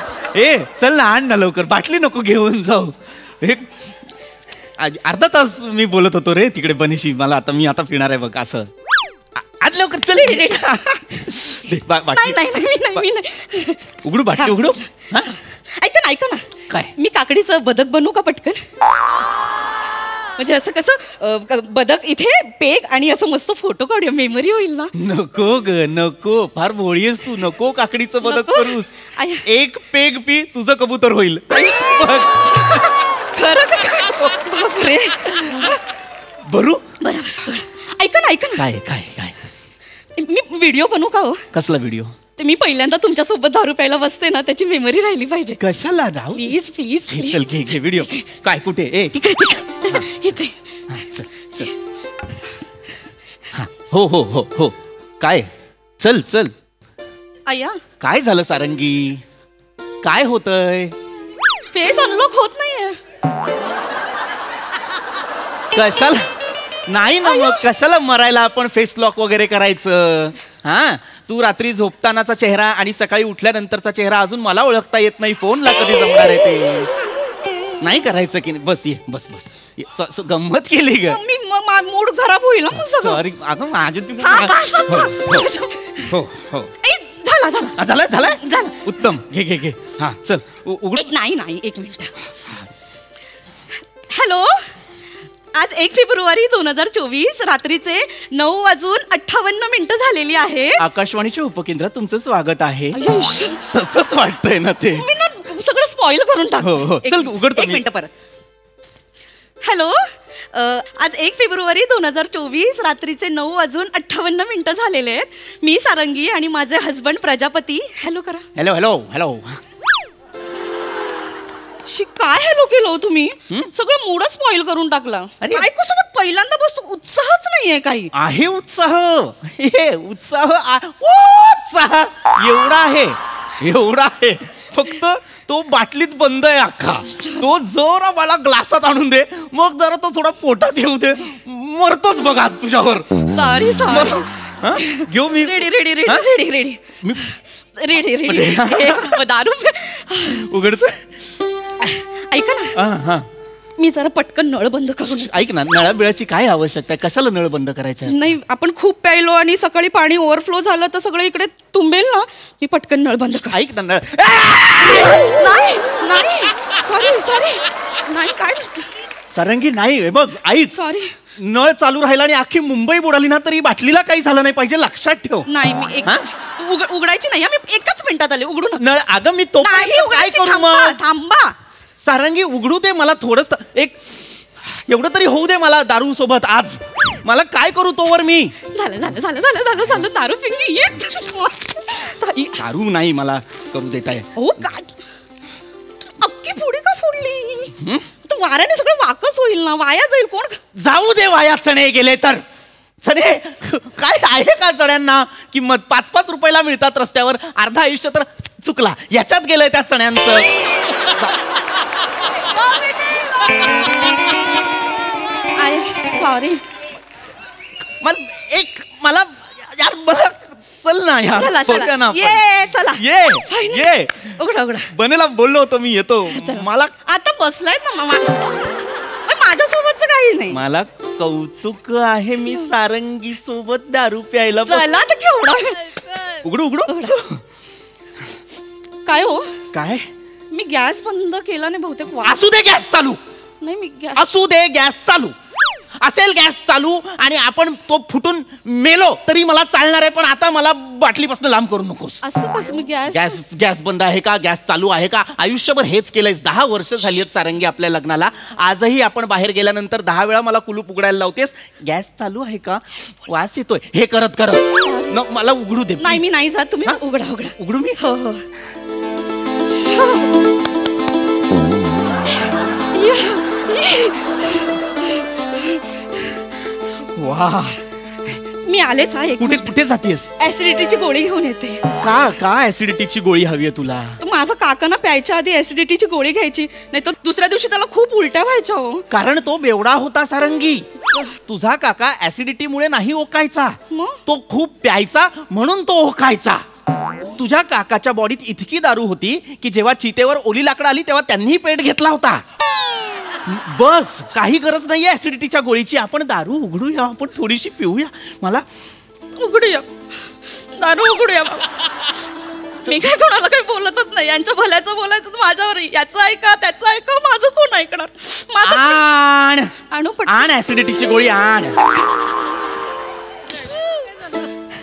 चल ना, आण ना लवकर. बाटली नको घेऊन जाऊ. अर्धा तास मी बोलत होतो रे तिकडे बनीशी. मी आता फिरणार आहे बघ. असं आज लवकर चल. नाही उघडू बाटली उघडू. ऐका ना काय? मी काकडीचं बदक बनवू का पटकन? म्हणजे असं कसं बदक इथे पेग आणि असं मस्त फोटो काढूया, मेमरी होईल ना. नको ग नको, फार भोळी आहेस तू. नको काकडीचं बदक नको. करूस. आय. एक पेग पी, तुझं कबूतर होईल. खरं बापरे. भरू. बरोबर. ऐका ना. काय काय काय मी व्हिडिओ बनवू का हो? कसला व्हिडिओ? ते मी पहिल्यांदा तुमच्या सोबत दारू प्यायला बसते ना, त्याची मेमरी राहिली पाहिजे. कशाला राहू? Please please please. चल घे व्हिडिओ. काय कुठे? इथे. चल चल. हो काय? चल. अय्या, काय झालं सारंगी? काय होतंय? फेस अनलॉक होत नाहीये. कशाला? नाही ना, मग कशाला मरायला आपण फेस लॉक वगैरे करायचं? हा, तू रात्री झोपतानाचा चेहरा आणि सकाळी उठल्यानंतरचा चेहरा अजून मला ओळखता येत नाही. फोनला कधी जमणार आहे ते? नाही करायचं की नाही? बस ये, बस. गंमत केली ग. मी मूड खराब होईल ना. सॉरी अगं, माझ्या झालं. उत्तम. घे. हा चल उघड. नाही, एक मिनिट. हॅलो, आज 1 फेब्रुवारी 2024 रात्रीचे 9:58 झालेली आहे. आकाशवाणीच्या उपकेंद्रात तुमचं स्वागत आहे. तसंच वाटतंय ना ते. मी ना सगळं स्पॉइल करून टाकतो. चल उघडतो. 1 मिनिट परत. हॅलो, आज 1 फेब्रुवारी 2024 रात्रीचे 9:58 झालेले आहेत. मी सारंगी आणि माझे हसबंड प्रजापती. हॅलो करा. हॅलो. काय हॅलो केलं तुम्ही? सगळं मूडच स्पॉइल करून टाकला. बायकोसोबत पहिल्यांदा बसतो, उत्साहच नाहीये काही. आहे उत्साह. एवढा आहे. फक्त तो बाटलीत बंद आहे अख्खा. तो जरा मला ग्लासात आणून दे, मग जरा तो थोडा पोटात येऊ दे. मरतोच बघ आज तुझ्यावर. सॉरी. घेऊ मी. रेडी. दारू उघडच. ऐका ना, मी जरा पटकन नळ बंद करू. ऐक ना, नळा बिळाची काय आवश्यकता आहे? कशाला नळ बंद करायचा? नाही, आपण खूप प्यायलो आणि सकाळी पाणी ओव्हरफ्लो झालं तर सगळं इकडे तुंबेल ना. मी पटकन नळ बंद कर. ऐक ना, नळ. नाही. सॉरी. नाही काय सारंगी, नाही बघ, ऐक. सॉरी. नळ चालू राहिला आणि अख्खी मुंबई बुडाली ना तरी बाटलीला काही झालं नाही पाहिजे, लक्षात ठेव. नाही, मी उघडायची नाही. मी 1च मिनिटात आले. उघडू नका. नळ अगं, मी तो काय करू मग? थांबा सारंगी, उघडू दे मला थोडस. एक एवढं तरी होऊ दे मला दारू सोबत आज. मला काय करू तोवर मी? झालं. दारू पिंगी दारू नाही मला करू देताय. काय अख्खी पुढे का फोडली? वाऱ्याने सगळं वाकस होईल ना, वाया जाईल. कोण जाऊ दे वाया. चणे गेले तर चणे काय आहे का चण्यांना किंमत? 5-5 रुपयाला मिळतात रस्त्यावर. अर्धा आयुष्य तर चुकला याच्यात गेलंय त्या चण्यांचं. सॉरी. मला यार चल ना यार. चला. ये. उघडा. बनेला बोललो होतो मी येतो. मला आता बसलाय ना माझ्यासोबतच काही नाही. मला कौतुक आहे, मी सारंगी सोबत दारू प्यायला. चला तर केवढा. उघडू. काय हो? काय? मी गॅस बंद केला नाही बहुतेक. असू दे गॅस चालू. नाही, मी असू दे गॅस चालू. असेल गॅस चालू आणि आपण तो फुटून मेलो तरी मला चालणार आहे, पण आता मला बाटलीपासून लांब करू नकोस. असं कसं? मी गॅस बंद आहे का? गॅस चालू आहे का? आयुष्यभर हेच केलंयस. 10 वर्ष झाली आहेत सारंगी आपल्या लग्नाला. आजही आपण बाहेर गेल्यानंतर 10 वेळा मला कुलूप उघडायला लावतेस. गॅस चालू आहे का? वास येतोय. हे करत मला उघडू दे. नाही, मी नाही जात. तुम्ही उघडा. उघडू मी? हो. वा, मी आलेच आहे. कुठे जातेस? ऍसिडिटीची गोळी घेऊन येते. का ऍसिडिटीची गोळी हवी आहे तुला? माझा काका ना प्यायच्या आधी ऍसिडिटीची गोळी घ्यायची, नाही तर दुसऱ्या दिवशी त्याला खूप उलट्या व्हायच्या. हो, कारण तो बेवडा होता सारंगी. तुझा काका ऍसिडिटीमुळे नाही ओकायचा, तो खूप प्यायचा म्हणून तो ओकायचा. तुझ्या काकाच्या बॉडीत इतकी दारू होती की जेव्हा चितेवर ओली लाकडं आली तेव्हा त्यांनी पेट घेतला होता. बस, काही गरज नाहीये ऍसिडिटीच्या गोळीची. आपण दारू उघडूया, आपण थोडीशी पिऊया. मला उघडूया, दारू उघडूया. मी काय कोणाला काही बोलतच नाही. यांच्या भल्याचं बोलायचं तर माझ्यावर. याचं ऐका त्याचं ऐका, माझं कोण ऐकणार? आण आणू पण आण ऍसिडिटीची गोळी आण.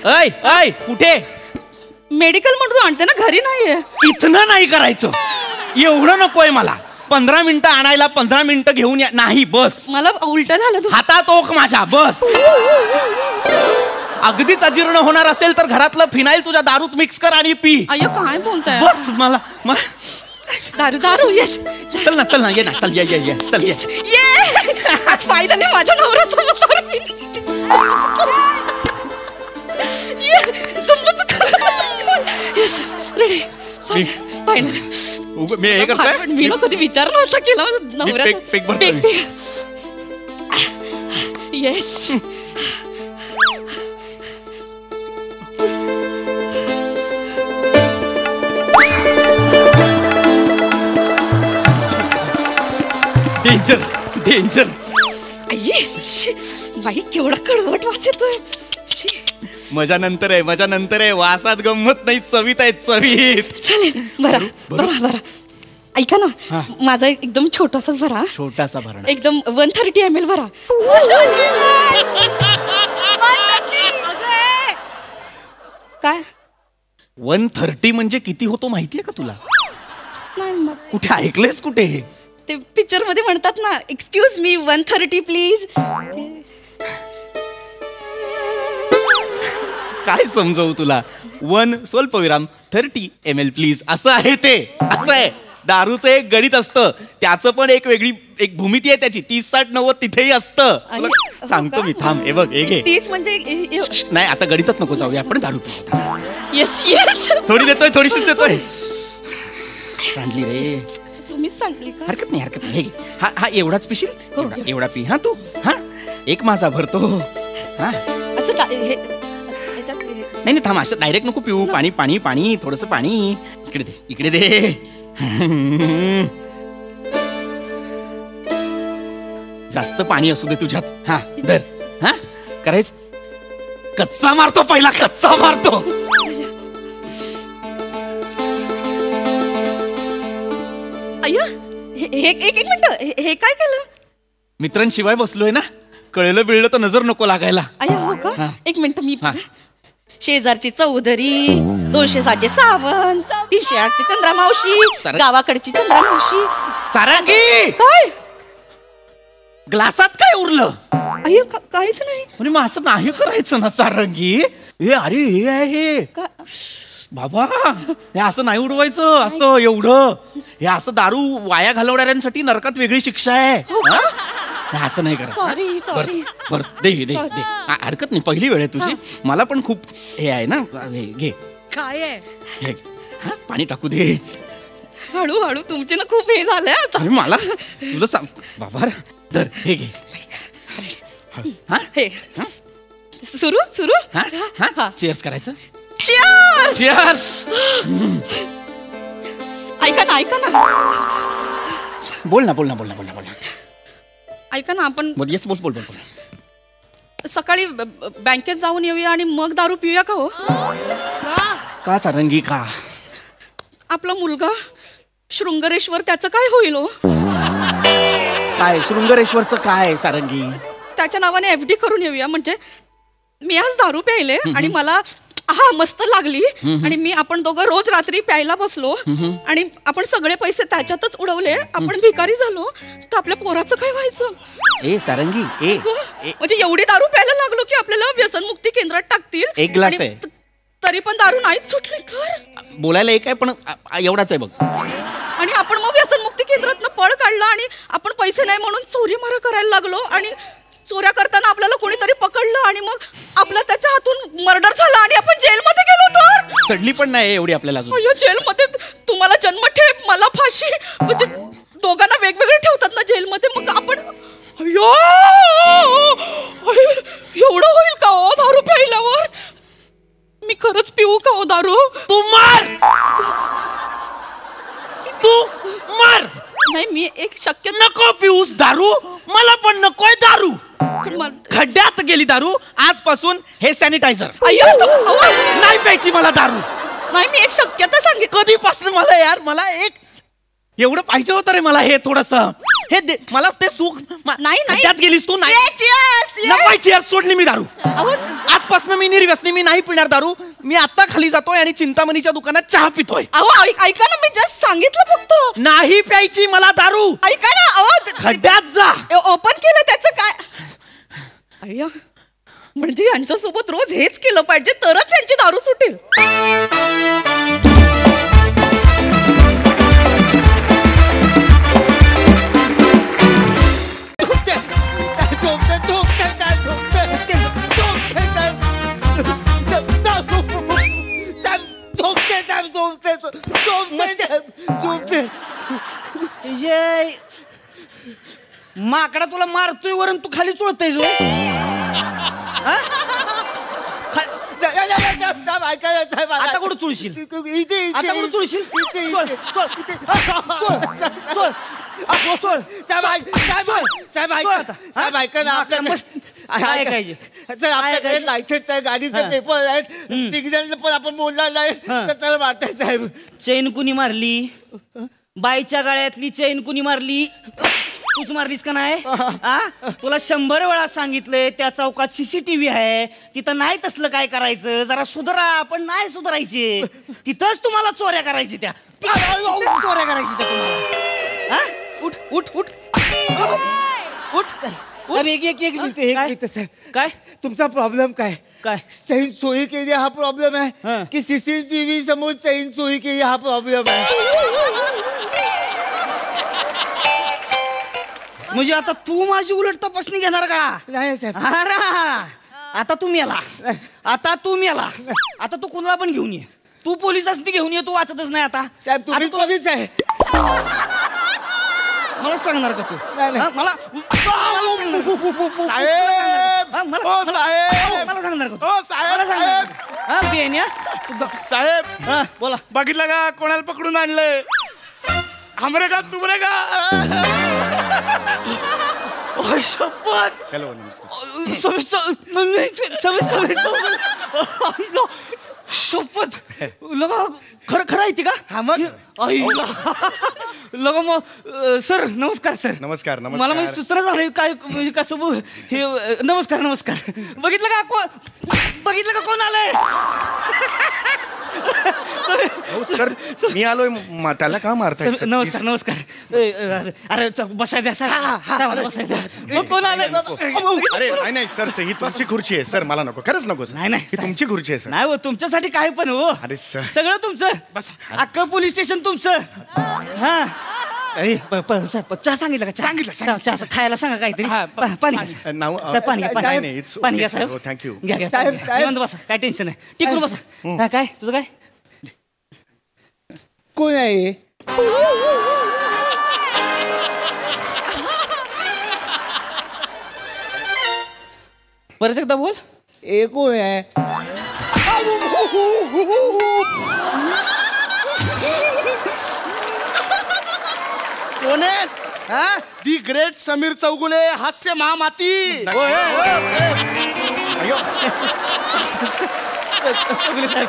ऐ ऐ कुठे? मेडिकल मधून आणते ना, घरी नाहीये. इथनं नाही करायचं, एवढं नकोय मला. 15 मिनिटं आणायला 15 मिनिटं घेऊन या. नाही बस. मला उलट झालं. तू हातात ओक माझ्या. बस. अगदीच अजीर्ण होणार असेल तर घरातलं फिनाईल तुझ्या दारूत मिक्स कर आणि पी. अय्यो काय बोलताय? बस. मला दारू दारू. येस चल ना ये ना. चल ये चल ये. आज फायनली माझ्या नवऱ्यासोबत रेडी. फायनली मी हे करतोय. मी ना कधी विचार नव्हता केला नवऱ्याचा. येस. Danger danger. बाई केवढा कडवट वास येतोय. मजा नंतर आहे. वासात गंमत नाही, चवीत आहे चवीत. चालेल. बरं ऐका ना, माझा एकदम छोटासाच भरा. छोटासा भरणा. एकदम 130 ml भरा. काय 130 म्हणजे किती होतो माहितीये का तुला? कुठे ऐकलंयस कुठे? ते पिक्चर मध्ये म्हणतात ना, एक्सक्यूज मी 130 प्लीज. काय समजवू तुला? 1 स्वल्पविराम 30 ml प्लीज असं आहे ते. असं आहे. दारूचं एक गणित असतं, त्याचं पण एक वेगळी एक भूमिती आहे त्याची. 30, 60, 90 तिथेही असतं. सांगतो मी, थांब. हे बघ, हे घे. 30 म्हणजे नाही, आता गणितात नको जाऊया, आपण दारू पिऊ. Yes yes. थोडी देतोय, थोडीशीच देतोय. सांडली रे. तुम्हीच सांडली का? हरकत नाही. हे घे. हा एवढाच पिशील. एवढा पी. हा तू. हा एक माझा भरतो. हा असं नाही थांब, असं डायरेक्ट नको पिऊ. पाणी थोडस पाणी. इकडे दे. जास्त पाणी असू दे तुझ्यात. हा धर. हा करायचं. कच्चा मारतो पहिला. अय्या एक मिनिट. हे काय केलं? मित्रांशिवाय बसलोय ना, कळलं बिळलं तर नजर नको लागायला. अय्या हो का? एक मिनिट. मी शेजारची चौधरी, 207 सावंत, 308 चंद्रामावशी, गावाकडची चंद्रामावशी. सारंगी काय ग्लासात काय उरलं? अय्या काहीच नाही. म्हणजे मग असं नाही करायचं ना सारंगी. हे अरे हे आहे बाबा, हे असं नाही उडवायचं. असं एवढं हे असं दारू वाया घालवणाऱ्यांसाठी नरकात वेगळी शिक्षा आहे. असं नाही करा. सॉरी. बर दे. हरकत नाही, पहिली वेळ आहे तुझी. मला पण खूप हे आहे ना. घे. काय आहे? हा पाणी टाकू दे. हळूहळू. तुमचे ना खूप हे झालंय आता. मला तुला सांग बाबा. धर हे घे. हा हे सुरू. हा चीअर्स करायचं. चीअर्स. ऐका ना. बोल ना. ऐका ना, आपण बोल. सकाळी बँकेत जाऊन येऊया आणि मग दारू पिऊया का? हो का सारंगी का? आपला मुलगा शृंगरेश्वर, त्याचं काय होईल? हो काय शृंगरेश्वरचं काय सारंगी? त्याच्या नावाने FD करून येऊया. म्हणजे मी आज दारू प्यायले आणि मला मस्त लागली आणि आपण दोघं रोज रात्री प्यायला बसलो आणि आपण सगळे पैसे त्याच्यातच उडवले. आपण भिकारी झालो तर आपल्या पोराचं काय व्हायचं? सारंगी म्हणजे एवढी दारू प्यायला लागलो की आपल्याला व्यसनमुक्ती केंद्रात टाकतील. एक ग्लास आहे तरी पण दारू नाहीच सुटली तर? बोलायला एक आहे पण एवढाच आहे बघ. आणि आपण मग व्यसनमुक्ती केंद्रातनं पळ काढला आणि आपण पैसे नाही म्हणून चोरी मारा करायला लागलो आणि चोऱ्या करताना आपल्याला कोणीतरी पकडलं आणि मग आपला त्याच्या हातून मर्डर झाला आणि आपण जेलमध्ये गेलो तर? चढली पण नाही एवढी आपल्याला. जेलमध्ये तुम्हाला जन्मठेप, मला फाशी. म्हणजे दोघांना वेगवेगळे ठेवतात ना जेलमध्ये. मग आपण एवढं होईल का हो दारू प्यायल्यावर? मी खरंच पिऊ का हो दारू? तू मार. नाही, मी एक शक्य. नको पिऊस दारू. मला पण नकोय दारू. खड्ड्यात गेली दारू. आजपासून हे सॅनिटायझर. नाही प्यायची मला दारू. नाही मी एक शक्यता सांगितली. कधीपासून मला यार मला एक एवढं पाहिजे होतं रे मला हे थोडस हे मला ते सुख नाही त्यात गेलीस तू नाही सोडली मी दारू. आजपासून मी निर्व्यसनी मी नाही पिणार दारू. मी आता खाली जातोय आणि चिंतामणीच्या दुकानात चहा पितोय. अहो ऐका ना मी जस्ट सांगितलं फक्त. नाही प्यायची मला दारू. ऐका ना अहो खड्ड्यात जा. ओपन केलं त्याचं काय अय्या म्हणजे यांच्यासोबत रोज हेच केलं पाहिजे तरच यांची दारू सुटेल. माकडा तुला मारतोय वरून तू खाली चोळतोय जो. आता कुठं चुळशील आता कुठं चुळशील लायसन्स आहे गाडीचे पेपर आहेत सिग्नल पण आपण बोलणार नाही कशाला मारताय साहेब. चैन कुणी मारली बाईच्या गाळ्यातली चैन कुणी मारली तूच मारलीस का नाही. तुला 100 वेळा सांगितलंय त्या चौकात CCTV आहे तिथं नाही तसलं काय करायचं जरा सुधारा पण नाही सुधारायचे तिथंच तुम्हाला चोऱ्या करायची त्या चोऱ्या करायची त्या तुम्हाला. उठ उठ उठ उठ एक मिनिट सर काय तुमचा प्रॉब्लेम काय काय चैन चोरी केली हा प्रॉब्लेम आहे की CCTV समोर चैन चोरी केली हा प्रॉब्लेम आहे. म्हणजे आता तू माझी उलट तपासणी घेणार का. नाही साहेब. आता तू मेला आता तू मेला आता तू कुणाला पण घेऊन ये तू पोलिसांनी घेऊन ये तू वाचतच नाही आता साहेब तुम्ही पोलीस आहे मला सांगणार का तू मला सांगणार का साहेब बोला बघितलं का कोणाला पकडून आणलंय. हमरे का तुमरे का. शपथ हॅलो नमस्कार. शपथ लगा खरं खरं आहे ती का. हा मग लगा मग सर नमस्कार सर. नमस्कार मला म्हणजे सुचना झालं काय म्हणजे कसं हे नमस्कार नमस्कार. बघितलं का कोण आलंय. सर मी आलोय त्याला का मारताय. नमस्कार नमस्कार. अरे बसाय द्या सर बसाय द्या. कोण आलंय. अरे नाही सर ही तुमची खुर्ची आहे सर मला नको खरंच नको. नाही ही तुमची खुर्ची आहे सर. नाही हो तुमच्यासाठी काय पण हो. अरे सर सगळं तुमचं बस अख्खं पोलीस स्टेशन तुमचं. हा अरे चहा सांगितलं का. सांगितलं चहा खायला सांगा काहीतरी. पाणी पाणी घ्या साहेब. थँक्यू. घ्या बसा काय टेन्शन नाही टिकून बसा. काय तुझं काय कोण आहे. परत एकदा बोल. कोण आहे. कोण आहे. दी ग्रेट समीर चौगुले हास्य महामाती.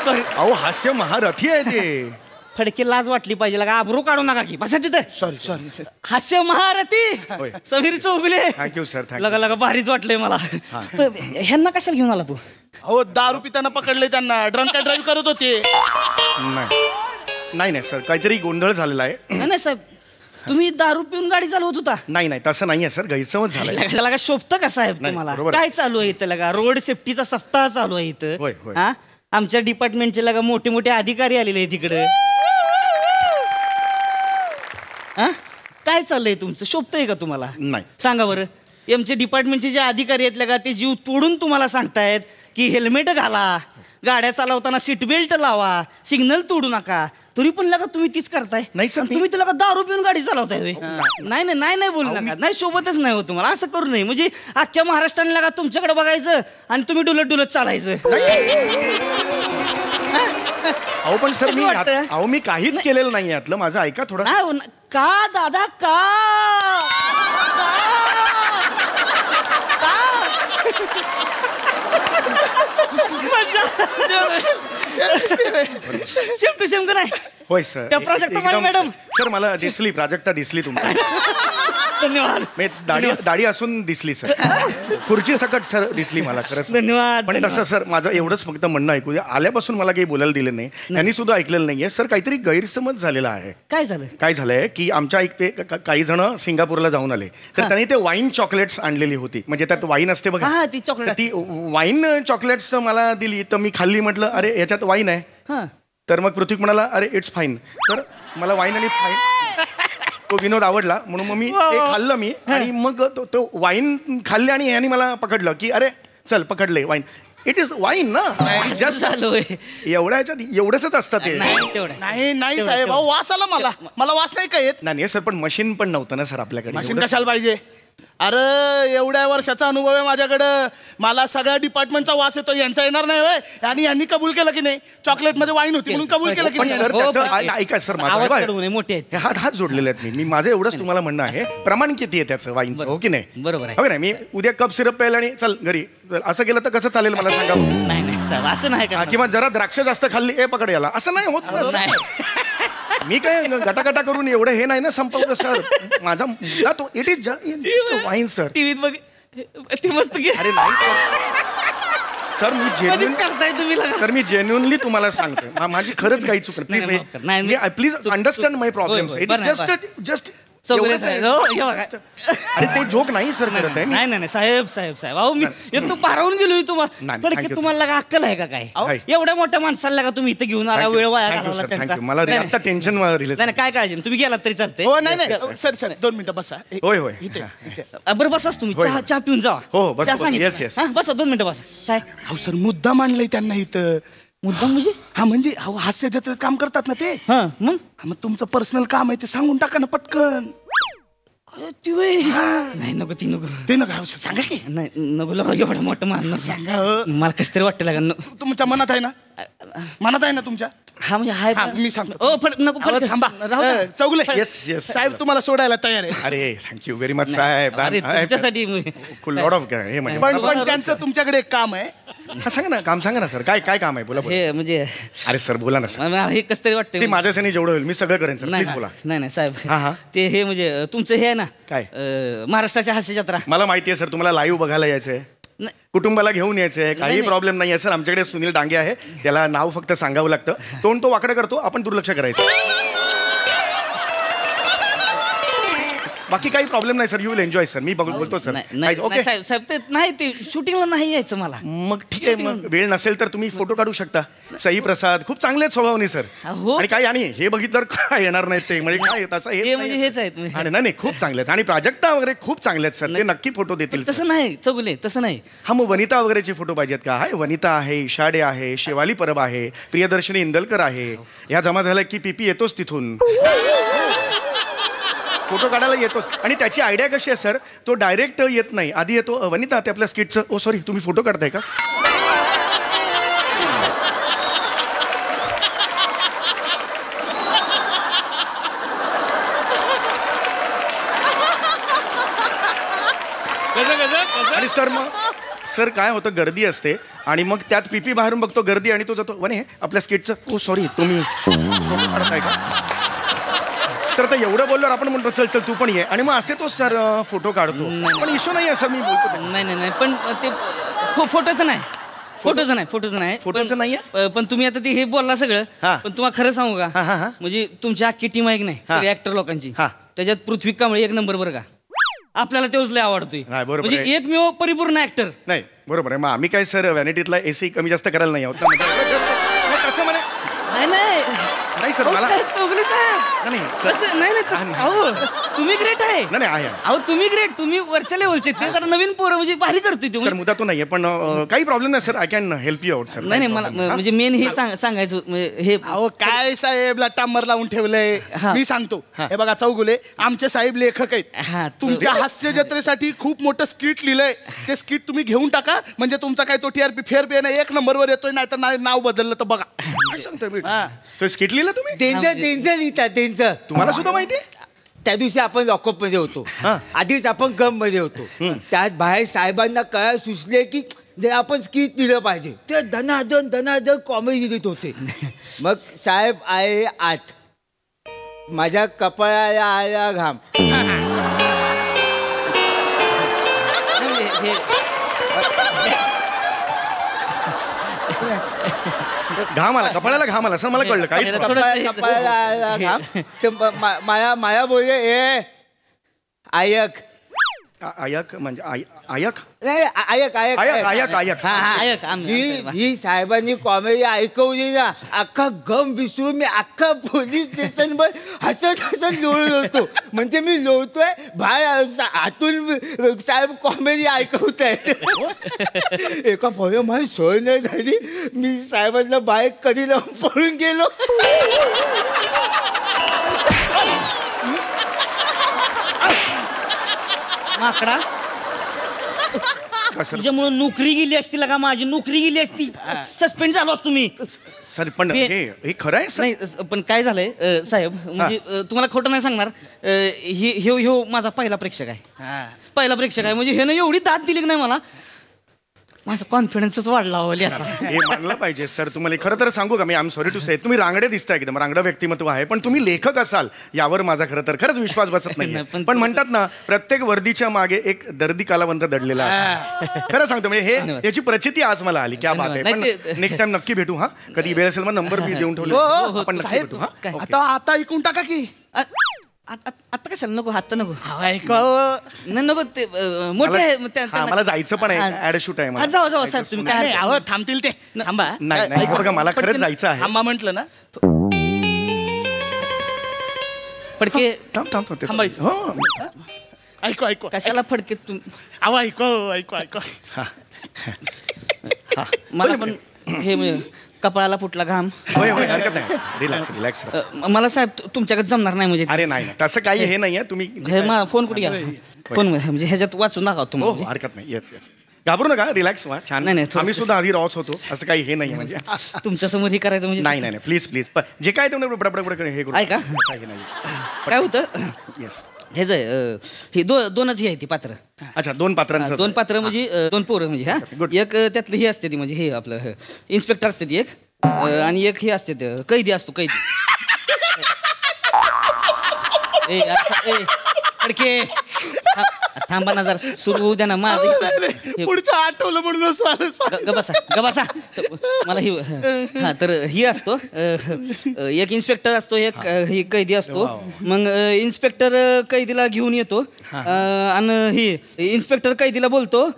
सॉरी अहो हास्य महारथी आहे ते. फडके लाज वाटली पाहिजे लगा आबरू काढू नका की बसा तिथं. सॉरी हास्य महारथी समीर चौगुले. Thank you sir. लगा लगा भारीच वाटलंय मला. ह्यांना कशाला घेऊन आला तू. अहो दारू पिताना पकडले त्यांना ड्रंक अँड ड्राईव्ह करत होते. नाही सर काहीतरी गोंधळ झालेला आहे. नाही साहेब तुम्ही दारू पिऊन गाडी चालवत होता. नाही तसं नाहीये सर गैरसमज झालाय. लगा शोभतं का साहेब तुम्हाला काय चालू आहे इथं लगा रोड सेफ्टीचा सप्ताह चालू आहे इथं. हा आमच्या डिपार्टमेंटचे लगा मोठे मोठे अधिकारी आलेले आहेत तिकडे. काय चाललंय तुमचं शोभतंय का तुम्हाला. नाही सांगा बरं. आमच्या डिपार्टमेंटचे जे अधिकारी आहेत लगा ते जीव तोडून तुम्हाला सांगतायत की हेल्मेट घाला गाड्या चालवताना सीट बेल्ट लावा सिग्नल तोडू नका तरी पण लगा तुम्ही तीच करताय. नाही सर तुम्ही तुला दारू पिऊन गाडी चालवताय. नाही बोलू नका. नाही सोबतच नाही हो तुम्हाला असं करू नये. म्हणजे अख्ख्या महाराष्ट्राने लगा तुमच्याकडे बघायचं आणि तुम्ही डुलत चालायचं. अहो पण सर मी काहीच केलेलं नाही यातलं माझं ऐका थोडं. का दादा का सेम टू सेम का नाही होय सर त्या प्राजक्ता मॅडम. सर मला दिसली प्राजक्ता दिसली तुम्हाला. धन्यवाद. दाढी असून दिसली सर. खुर्ची सकट सर दिसली मला खरंच. धन्यवाद. पण तसं सर माझं एवढंच फक्त म्हणणं ऐकू द्या. आल्यापासून मला काही बोलायला दिलं नाही. त्यांनी सुद्धा ऐकलेलं नाहीये सर. काहीतरी गैरसमज झालेला आहे. काय झालंय की आमच्या काही जण सिंगापूरला जाऊन आले तर त्यांनी ते वाईन चॉकलेट्स आणलेली होती. म्हणजे त्यात वाईन असते बघा. ती चॉकलेट. ती वाईन चॉकलेट्स मला दिली तर मी खाल्ली. म्हटलं अरे याच्यात वाईन आहे. तर मग पृथ्वी म्हणाला अरे इट्स फाईन. तर मला वाईन आणि फाईन तो विनोद आवडला म्हणून मग मी ते खाल्लं मी. आणि मग तो वाईन खाल्ले आणि याने मला पकडलं की अरे चल पकडले वाईन. इट इज वाईन ना. जस्ट एवढ्या ह्याच्यात एवढंच असतं ते. नाही साहेब वास आला मला वास नाही काय येत. नाही सर पण मशीन पण नव्हतं ना सर आपल्याकडे. मशीन कशाला पाहिजे. अरे एवढ्या वर्षाचा अनुभव आहे माझ्याकडं. मला सगळ्या डिपार्टमेंटचा वास येतो. यांचा येणार नाही होय. आणि यांनी कबूल केलं की नाही चॉकलेट मध्ये वाईन होती म्हणून कबूल केलं की सर नाही. ऐका सर मोठे हात जोडलेले आहेत मी माझं एवढंच तुम्हाला म्हणणं आहे. प्रमाण किती आहे त्याचं वाईनचं हो की नाही. बरोबर हो नाही. मी उद्या कप सिरप प्यायला आणि चल घरी असं केलं तर कसं चालेल मला सांगा. नाही असं नाही का. किंवा जरा द्राक्ष जास्त खाल्ली ए पकड याला असं नाही होत. मी काय गटागटा करून एवढं हे नाही ना संपवलं सर. माझा मुद्दा तो it is just wine sir. टीव्हीत बघ ते मस्त. अरे नाही सर मी जेन्युइन करताय तुम्ही. सर मी जेन्युइनली तुम्हाला सांगतोय माझी खरंच काही चुकत नाही. Please understand my problem. It is just अरे ते जोक नाही सर करत आहे. नाही साहेब अहो मी तू पारावून गेलो तुम्हाला का अक्कल आहे का काय. एवढ्या मोठ्या माणसाला का तुम्ही इथं घेऊन आला वेळ वाया घालवला त्यांचा. मला आता टेन्शन नाही काय काळजी तुम्ही गेलात तरी चालते. नाही सर 2 मिनिटं बसा. होय बरं बसाच तुम्ही चहा पिऊन जावा. हो बस बसा 2 मिनिटं बसा. काय अहो सर मुद्दा मांडलाय त्यांना इथं. मुद्दा म्हणजे म्हणजे हास्य जत्रेत काम करतात ना ते. मग तुमचं पर्सनल काम आहे ते सांगून टाका ना पटकन. नाही नको ते नका सांगा की. नाही नको एवढं मोठं मान सांगा. मला कसं तरी वाटतं लागा. तुमच्या मनात आहे ना तुमच्या. हा म्हणजे हाय मी सांगतो. नको थांबा. चौगुले साहेब तुम्हाला सोडायला तयार आहे. अरे थँक्यू व्हेरी मच साहेब. लॉट ऑफ हे म्हणजे पण त्यांचं तुमच्याकडे एक काम आहे. सांगा ना काम सांगा ना सर. काय काम आहे बोला. हे म्हणजे अरे सर बोला ना सर. हे कसं तरी वाटतं माझ्यासाठी जेवढं होईल मी सगळं करेन सर. प्लीज बोला. नाही साहेब ते हे म्हणजे तुमचं हे आहे ना काय महाराष्ट्राच्या हास्य जत्रा. मला माहिती आहे सर तुम्हाला लाईव्ह बघायला यायचंय. कुटुंबाला घेऊन यायचंय. काही प्रॉब्लेम नाही आहे सर. आमच्याकडे सुनील डांगे आहे. त्याला नाव फक्त सांगावं लागतं. तोंड तो वाकडं करतो आपण दुर्लक्ष करायचं. बाकी काही प्रॉब्लेम नाही sir. You will enjoy sir. मी बोलतो सर. ओके साहेब ते नाही ते शूटिंगला नाही यायचं मला. मग ठीक आहे. मग वेळ नसेल तर तुम्ही फोटो काढू शकता. सई प्रसाद खूप चांगले स्वभावने सर. आणि काय आणि हे बघितलं काय येणार नाही ते म्हणजे काय तसं हेच आहेत. आणि नाही खूप चांगले आहेत. आणि प्राजक्ता वगैरे खूप चांगले आहेत सर. ते नक्की फोटो देतील. तसं नाही चौगुले तसं नाही. हा मग वनिता वगैरेचे फोटो पाहिजेत का. हाय वनिता आहे इशाडे आहे शेवाली परब आहे प्रियदर्शनी इंदलकर आहे. ह्या जमा झाल्या की पीपी येतोच तिथून फोटो काढायला येतोच. आणि त्याची आयडिया कशी आहे सर. तो डायरेक्ट येत नाही. आधी येतो वनिता ते आपल्या स्किटचं. ओ सॉरी तुम्ही फोटो काढताय का. आणि सर काय होतं गर्दी असते आणि मग त्यात पीपी बाहेरून बघतो गर्दी आणि तो जातो वने आपल्या स्किटचं. ओ सॉरी तुम्ही फोटो काढताय का. सर आता एवढं बोलल्यावर आपण म्हणतो चल तू पण ये. आणि मग असे तो सर फोटो काढतो. पण इश्यू नाही असं मी बोलतो. नाही पण ते फोटोचं नाही. पण तुम्ही आता ते हे बोलला सगळं. पण तुम्हाला खरं सांगू का म्हणजे तुमची अख्खी टीम आहे की नाही सगळी ऍक्टर लोकांची त्याच्यात पृथ्वी कांबळे 1 नंबर बरं का. आपल्याला तेच लय आवडतोय. म्हणजे एकमेव परिपूर्ण ऍक्टर. नाही बरोबर आहे. मग आम्ही काय सर व्हॅनिटीतला एसी कमी जास्त करायला नाही आहोत. कसं म्हणे नाही सर मला तुम्ही ग्रेट आहे. नाही अहो तुम्ही ग्रेट. तुम्ही वरच्या लेवलचे ते जरा नवीन पोरं म्हणजे भारी करतोय ते. सर मुद्दा तो नाहीये पण काही प्रॉब्लेम नाही sir. I can help you out sir. नाही मला म्हणजे मेन हे सांगायचं हे. अहो काय साहेब टांबर लावून ठेवलंय. मी सांगतो हे बघा चौगुले आमचे साहेब लेखक आहेत. तुमच्या हास्य जत्रेसाठी खूप मोठं स्किट लिहिलंय. ते स्किट तुम्ही घेऊन टाका म्हणजे तुमचा काय तो TRP फेअर 1 नंबरवर येतोय. नाही तर नाव बदललं तर बघा. काय सांगतोय तो स्किट लिहिलं तुम्ही. त्यांचं लिहितात त्यांचं. तुम्हाला सुद्धा माहिती आहे. त्या दिवशी आपण लॉकअप मध्ये होतो. आधीच आपण गम मध्ये होतो. त्यात बाहेर साहेबांना कळायला सुचले की जर आपण स्किट दिलं पाहिजे ते धनाधन कॉमेडी देत होते. मग साहेब आहे आत, माझ्या कपाळाला आला घाम. घाम आला कपाळाला, घाम आला असं मला कळलं. काही कपाळाला आला घाम. तर माया बोलले ए आयक. आयक म्हणजे आयक नाही आयक आयक आयक आयक आयक ही साहेबांनी कॉमेडी ऐकवली ना, अख्खा गम विसरून मी अख्खा पोलीस स्टेशन वर हसत लोळत होतो. म्हणजे मी लोळतोय बाहेर, आतून साहेब कॉमेडी ऐकवतायत. एका पोहे माझी सोय नाही झाली, मी साहेबांना बाहेर कधी लावून पळून गेलो. माकडा तुझ्यामुळे नोकरी गेली असती का, माझी नोकरी गेली असती, सस्पेंड झालो असतो मी. सर पण हे खरं आहे. नाही पण काय झालंय साहेब, म्हणजे तुम्हाला खोटं नाही सांगणार, ह्यो माझा पहिला प्रेक्षक आहे. पहिला प्रेक्षक आहे म्हणजे ह्यानं एवढी दाद दिली की नाही मला, माझा कॉन्फिडन्सच वाढला हवं. हे मानलं पाहिजे सर. तुम्हाला खरं तर सांगू का, मी आय एम सॉरी टू से, तुम्ही रांगडे दिसताय एकदम, रांगडं व्यक्तिमत्व आहे, पण तुम्ही लेखक असाल यावर माझा खरं तर खरंच विश्वास बसत नाही. पण म्हणतात ना, प्रत्येक वर्दीच्या मागे एक दर्दी कालावंत दडलेला आहे. खरं सांगतो म्हणजे हे त्याची प्रचिती आज मला आली. क्या बात आहे. पण नेक्स्ट टाइम नक्की भेटू. हा कधी वेळ असेल मग नंबर मी देऊन ठेवले, आपण नक्की भेटू. हा आता ऐकून टाका की. आता कशाला नको, हात नको नको, ते मोठे मला जायचं पण आहे, ऍड शूट आहे मला. जाऊ साहेब तुम्ही काय थांबतील ते. थांबा नाही बघा, मला खरंच जायचं आहे. थांबा म्हटलं ना. फडके थांबायचं. ऐकू ऐकू कशाला फडके तुम्ही. अहो ऐकू मला पण हे कपाळाला फुटला घाम. होय हरकत नाही. रिलॅक्स. मला साहेब तुमच्याकडे जमणार नाही म्हणजे. अरे नाही तसं काही हे नाहीये. तुम्ही फोन कुठे घ्या, फोन म्हणजे ह्याच्यात वाचून दाखवा तुम्ही. हरकत नाही. येस घाबरू नका, रिलॅक्स व्हा. छान. नाही आम्ही सुद्धा आधी रॉच होतो, असं काही हे नाही म्हणजे तुमच्या समोर हे करायचं म्हणजे. नाही प्लीज जे काय तुम्ही बडबड हे करू. ऐका काय होतं, येस हेच हे दोनच हे आहे ती पात्र. अच्छा, दोन पात्रांचं. दोन पात्र म्हणजे दोन पोरं म्हणजे. हा एक त्यातलं हे असते ती म्हणजे हे आपलं इन्स्पेक्टर असते ती एक, आणि एक हे असते कैदी असतो, कैदी. अडके थांबा ना जरा, सुरू होऊ द्या ना माझं. पुढचं आठवलं म्हणून गबासा मला ही. हा तर ही असतो, एक इन्स्पेक्टर असतो, एक ही कैदी असतो. मग इन्स्पेक्टर कैदीला घेऊन येतो आणि ही इन्स्पेक्टर कैदीला बोलतो,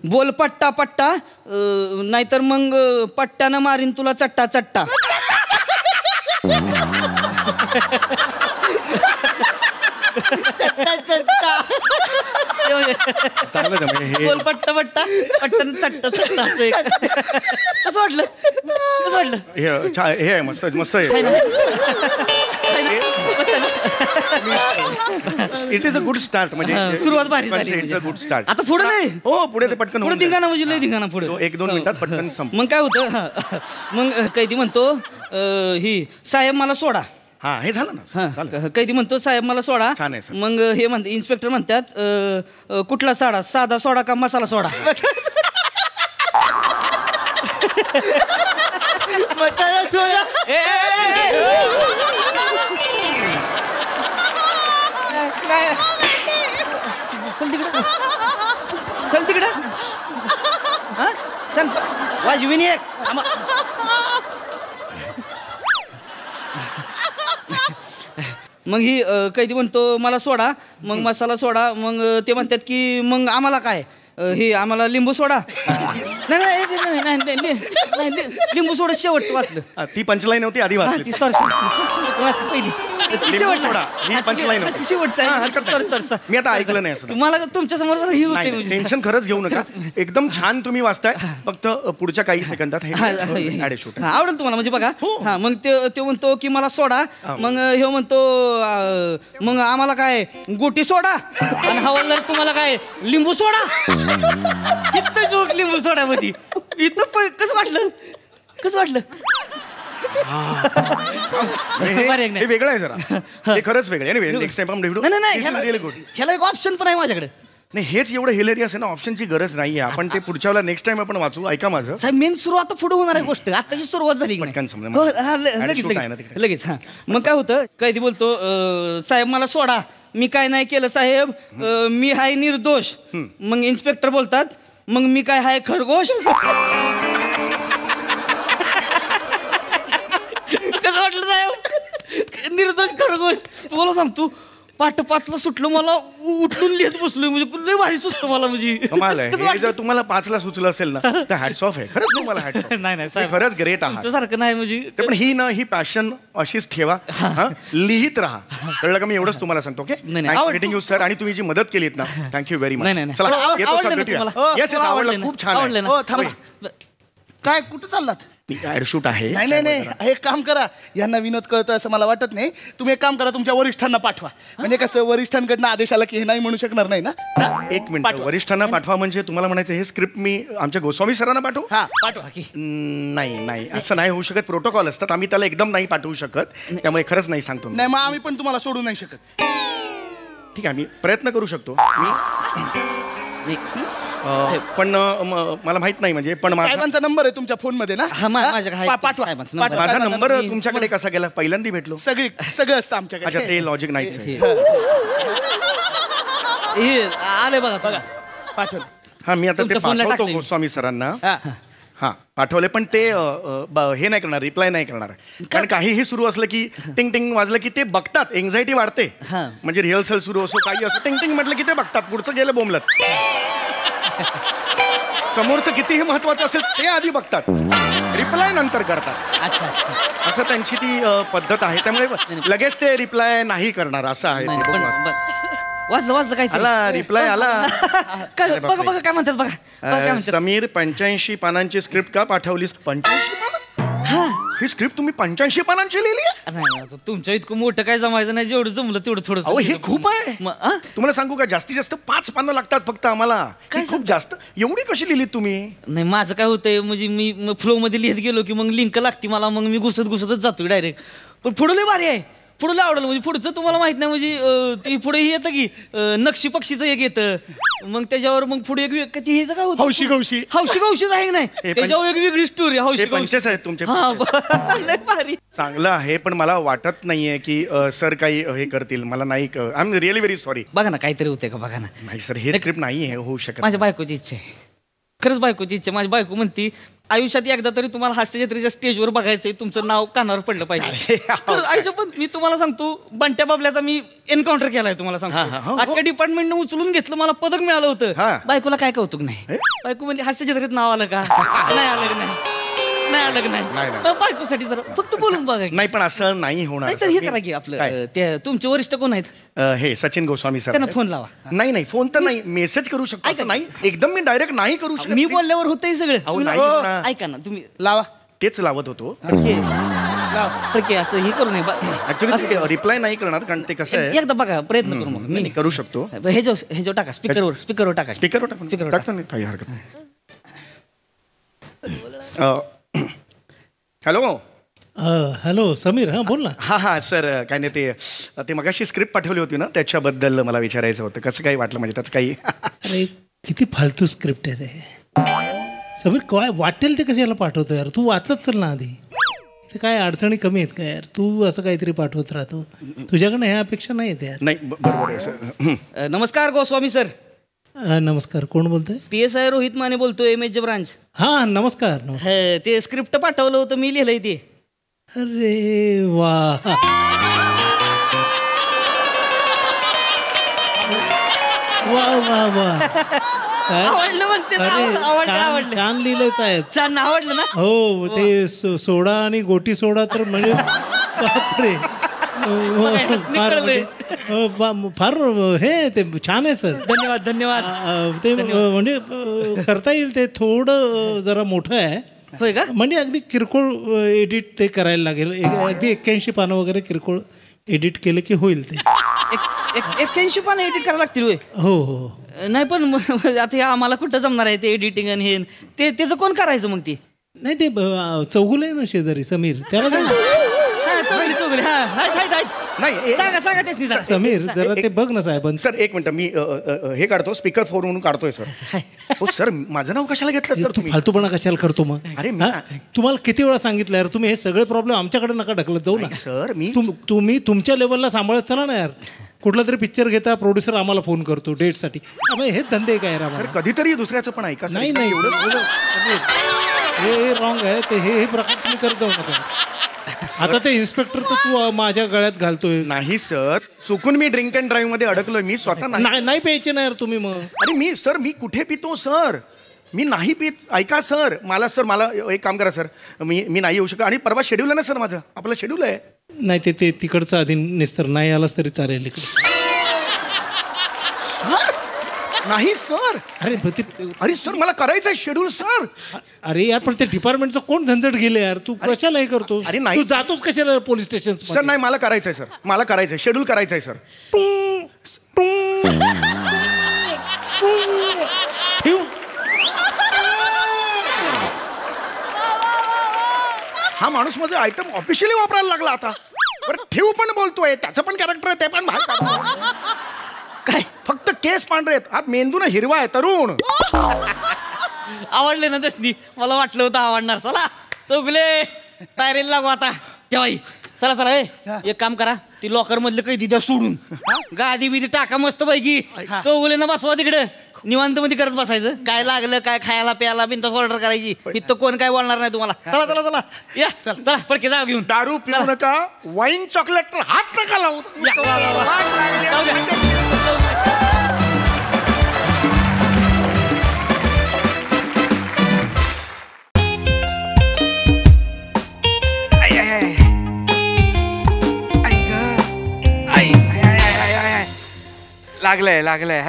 बोल पट्टा पट्टा, नाहीतर मग पट्ट्यानं मारीन तुला चट्टा चट्टा. बोल पट्टा पट्टा पट्टन चट्टा चट्टा. कसं वाटलं, कसं वाटलं. हे आहे मस्त मस्त आहे. It is a good start. म्हणजे सुरुवात भारी झाली. It's a good start. आता पुढे नाही. हो पुढे ते पटकन पुढे धिंगाणा म्हणजे लय धिंगाणा पुढे. 1-2 मिनिटात पटकन संप. मग काय होतं, मग कैदी म्हणतो ही साहेब मला सोडा. हा हे झालं ना. कैदी म्हणतो साहेब मला सोडा. छान आहे सर. मग हे म्हणते इन्स्पेक्टर म्हणतात कुठला साडा, साधा सोडा का मसाला सोडा. मसाला सोडा. चल तिकडं हा सांग वाजविनी एक. मग ही कैदी म्हणतो मला सोडा, मग मसाला सोडा. मग ते म्हणतात की मग आम्हाला काय, हे आम्हाला लिंबू सोडा. नाही लिंबू सोडा शेवटचं वाचलं. ती पंचलाईन होती आधी वाचली. पहिली ही पंचलाईन होती. शेवटचं मी आता ऐकलं नाही असं. तुम्हाला तुमच्या समोर टेन्शन खरंच घेऊ नका. एकदम छान तुम्ही वाचताय. फक्त पुढच्या काही सेकंदात आवडेल तुम्हाला म्हणजे बघा. हा मग ते म्हणतो की मला सोडा. मग हे म्हणतो मग आम्हाला काय गोटी सोडा, आणि हवालदार तुम्हाला काय लिंबू सोडा. इथं जोक लिंबू सोडा मध्ये. इथं कसं वाटलं, कसं वाटलं. हे वेगळं आहे जरा. हे खरंच वेगळं आहे. नेक्स्ट टाइम ह्याला एक ऑप्शन पण आहे माझ्याकडे. नाही हेच एवढं हिलेरियस आहे ना, ऑप्शनची गरज नाहीये. आपण ते पुढच्या वेळेला नेक्स्ट टाइम आपण वाचू. ऐका माझं साहेब, मेन सुरू आता पुढे होणार आहे गोष्ट. आताची सुरुवात झाली पटकन समजा. हो, लगेच. हा मग काय होतं, कैदी बोलतो साहेब मला सोडा, मी काय नाही केलं साहेब, मी हाय निर्दोष. मग इन्स्पेक्टर बोलतात मग मी काय हाय खरगोश. कसं वाटलं साहेब, निर्दोष खरगोश. तुम्हाला सांगतो पाठ 5ला सुटलं, मला उठून लिहित बसलोय, म्हणजे लय भारी सुचतं मला. म्हणजे कमाल आहे. हे जर तुम्हाला 5ला सुचलं असेल ना तर हॅट्स ऑफ आहे खरंच तुम्हाला. हॅट्स नाही साहेब, खरंच ग्रेट आहात. सारखं नाही म्हणजे. पण ही पॅशन अशीच ठेवा, लिहित राहा. कळलं का? मी एवढंच तुम्हाला सांगतो. Okay, meeting you sir. आणि तुम्ही जी मदत केलीत ना, थँक्यू व्हेरी मच. चला येतो सर, भेटूया. येस आवडलं, खूप छान आहे. काय कुठं चाललात? ऍडशूट आहे. नाही एक काम करा, यांना विनोद कळतो असं मला वाटत नाही. तुम्ही एक काम करा, तुमच्या वरिष्ठांना पाठवा. म्हणजे कसं वरिष्ठांकडनं आदेश आला की हे नाही म्हणू शकणार नाही ना. एक मिनिट, वरिष्ठांना पाठवा म्हणजे तुम्हाला म्हणायचं हे स्क्रिप्ट मी आमच्या गोस्वामी सरांना पाठवू? हा पाठवा. नाही असं नाही होऊ शकत. प्रोटोकॉल असतात, आम्ही त्याला एकदम नाही पाठवू शकत. त्यामुळे खरंच नाही सांगतो. नाही मग आम्ही पण तुम्हाला सोडू नाही शकत. ठीक आहे, आम्ही प्रयत्न करू शकतो. पण मला माहित नाही म्हणजे. पण साहेबांचा नंबर आहे तुमच्या फोन मध्ये ना? पाठवा. माझा नंबर तुमच्याकडे कसा गेला? पहिल्यांदा भेटलो. सगळं असतं आमच्याकडे. अच्छा, ते लॉजिक नाहीच आहे. आले बघा पाठवलं. हा मी आता ते पाठवतो गोस्वामी सरांना. हा पाठवले, पण ते हे नाही करणार, रिप्लाय नाही करणार. कारण काहीही सुरू असलं की टिंग टिंग वाजलं की ते बघतात, एन्झायटी वाढते. म्हणजे रिहर्सल सुरू असो काही असो, टिंग टिंग म्हटलं की ते बघतात, पुढचं गेलं बोंबलत. समोरचं कितीही महत्वाचं असेल ते आधी बघतात, रिप्लाय नंतर करतात. असं त्यांची ती पद्धत आहे. त्यामुळे लगेच ते रिप्लाय नाही करणार असं आहे. वाजलं काय आला रिप्लाय आला. बघा काय म्हणतात बघा. समीर 85 पानांची स्क्रिप्ट का पाठवलीस? 85 पानं? ही स्क्रिप्ट तुम्ही 85 पानांची लिहिली आहे? तुमच्या इतकं मोठं काय जमायचं नाही, जेवढं जमलं तेवढं थोडं. अहो हे खूप आहे. तुम्हाला सांगू का, जास्तीत जास्त 5 पानं लागतात फक्त आम्हाला. काय खूप जास्त? एवढी कशी लिहिलीत तुम्ही? नाही माझं काय होतंय, म्हणजे मी फ्लो मध्ये लिहित गेलो की मग लिंक लागते मला, मग मी घुसतच जातो डायरेक्ट. पण पुढं लय भारी आहे, पुढं आवडलं. म्हणजे पुढचं तुम्हाला माहित नाही, म्हणजे ती पुढे हे येतं की नक्षी पक्षीचं एक येतं, मग त्याच्यावर मग पुढे एक ती हे काय होतं, हौशी गौशीच आहे नाही, त्याच्यावर एक वेगळी स्टोरी. हौशी पंचेस आहेत तुमचे. चांगलं आहे, पण मला वाटत नाहीये की सर काही हे करतील. मला नाही, I am really very sorry. बघा ना काहीतरी होते का, बघा ना. नाही सर, हे स्क्रिप्ट नाही होऊ शकत. माझ्या बायकोची इच्छा आहे, खरंच बायकोची इच्छा. माझी बायको म्हणती आयुष्यात एकदा तरी तुम्हाला हास्य जत्रेच्या स्टेजवर बघायचंय, तुमचं नाव कानावर पडलं पाहिजे. आयुष्य पण मी तुम्हाला सांगतो, बंट्या बाबल्याचा मी एन्काउंटर केलाय. तुम्हाला सांगतो, अख्ख्या डिपार्टमेंटने उचलून घेतलं, मला पदक मिळालं होतं. बायकोला काय कौतुक नाही. बायको म्हणजे हास्य जत्रेत नाव आलं का? नाही आलं नाही. बायकोसाठी जरा फक्त बोलून बघा. नाही पण असं नाही होणार. तर हे करा की आपलं ते तुमचे वरिष्ठ कोण आहेत? हे सचिन गोस्वामी सर. त्यांना फोन लावा. नाही फोन तर नाही, मेसेज करू शकतो. असं नाही एकदम मी डायरेक्ट नाही करू शकत. मी बोलल्यावर होतंय सगळं. ऐका ना तुम्ही लावा. तेच लावत होतो. असं हे करू नये. ऍक्च्युली रिप्लाय नाही करणार, कारण ते कसं आहे, एकदा बघा प्रयत्न करू. मग मी करू शकतो. हे जो टाका स्पीकरवर टाका. टाकतो काही हरकत नाही. हॅलो समीर, हा बोल ना. हा सर, काय नाही, ते मगाशी स्क्रिप्ट पाठवली होती ना, त्याच्याबद्दल मला विचारायचं होतं. कसं काही वाटलं म्हणजे त्याचं काही. अरे किती फालतू स्क्रिप्ट आहे रे समीर. काय वाटेल ते कशाला पाठवतो यार, तू वाचत चल ना आधी. इथे काय अडचणी कमी आहेत का यार, तू असं काहीतरी पाठवत राहतो. तुझ्याकडनं ह्या अपेक्षा नाही आहेत यार. नाही बरोबर आहे सर. नमस्कार गोस्वामी सर. नमस्कार, कोण बोलतोय? PSI रोहित माने बोलतोय, MH ब्रांच. हा नमस्कार. ते स्क्रिप्ट पाठवलं होतं, मी लिहिलंय ते. अरे वा, आवडलं म्हणते. आवडलं छान लिहिलंय साहेब. छान आवडलं ना? हो, ते सोडा आणि गोटी सोडा तर म्हणजे बापरे, फार हे ते छान आहे सर. धन्यवाद. ते म्हणजे करता येईल. ते थोडं जरा मोठं आहे. होय का? म्हणजे अगदी किरकोळ एडिट ते करायला लागेल. अगदी 81 पानं वगैरे किरकोळ एडिट केलं की होईल. ते 81 पानं एडिट करायला लागतील? हो. नाही पण आता हे आम्हाला कुठं जमणार आहे ते एडिटिंग आणि हे त्याचं कोण करायचं मग? ते नाही, ते चौगुल आहे ना शेजारी समीर, त्याला समीर जरा ते बघ ना साहेबांचं. सर एक मिनिट, मी हे काढतो, स्पीकर 4 म्हणून काढतोय सर. हो सर, माझं नाव कशाला घेतलं सर तुम्ही? फालतूपणा कशाला करतो मग? अरे तुम्हाला किती वेळा सांगितलं यार, तुम्ही हे सगळे प्रॉब्लेम आमच्याकडे नका ढकलत जाऊ ना सर. तुम्ही तुमच्या लेवलला सांभाळत चला ना यार. कुठला तरी पिक्चर घेता, प्रोड्युसर आम्हाला फोन करतो डेटसाठी. हे धंदे काय यार? सर कधीतरी दुसऱ्याचं पण ऐका. नाही नाही, हे रॉंग आहे ते. हे प्रकार तुम्ही करत जाऊ नका. आता ते इन्स्पेक्टर तर तू माझ्या गळ्यात घालतोय. नाही सर, चुकून मी ड्रिंक अँड ड्राईव्ह मध्ये अडकलोय. मी स्वतः नाही प्यायचे ना यार तुम्ही मग. अरे मी कुठे पितो सर? मी नाही पित. ऐका सर, मला एक काम करा सर, मी नाही येऊ शकत. आणि परवा शेड्यूल आहे ना सर, माझं आपलं शेड्यूल आहे. नाही ते तिकडचं आधी निस्तर नाही आलास तरी चालेल इकडे. नाही सर. अरे सर, मला करायचंय शेड्यूल सर. अरे यार, पण ते डिपार्टमेंटचं कोण झंझट गेले यार? तू कशाला हे करतो? अरे नाही, तू जातोस कशाला पोलीस स्टेशन? सर नाही, मला करायचंय सर, मला करायचंय शेड्यूल करायचंय सर. हा माणूस माझं आयटम ऑफिशियली वापरायला लागला आता. बरं ठेवू पण बोलतोय, त्याचं पण कॅरेक्टर आहे, ते पण काय फक्त केस पांढरे आहेत, हा मेंदू ना हिरवा आहे. तरुण आवडले ना तसली? मला वाटलं होतं आवडणार. चला चौगले तयारीला लागू आता. जेवाई चला चला. एक काम करा, ती लॉकर मधलं काही दिद्या सोडून गादी बिदी टाका मस्त पैकी. चौगले ना बसवा तिकडे, निवांत मध्ये करत बसायचं. काय लागलं काय खायला प्यायला बिनतास ऑर्डर करायची. इथं कोण काय बोलणार नाही तुम्हाला. चला चला चला या चला पडके जाऊ घेऊन. दारू पिऊ नका, वाईन चॉकलेट तर हात नका लावू. लागलंय.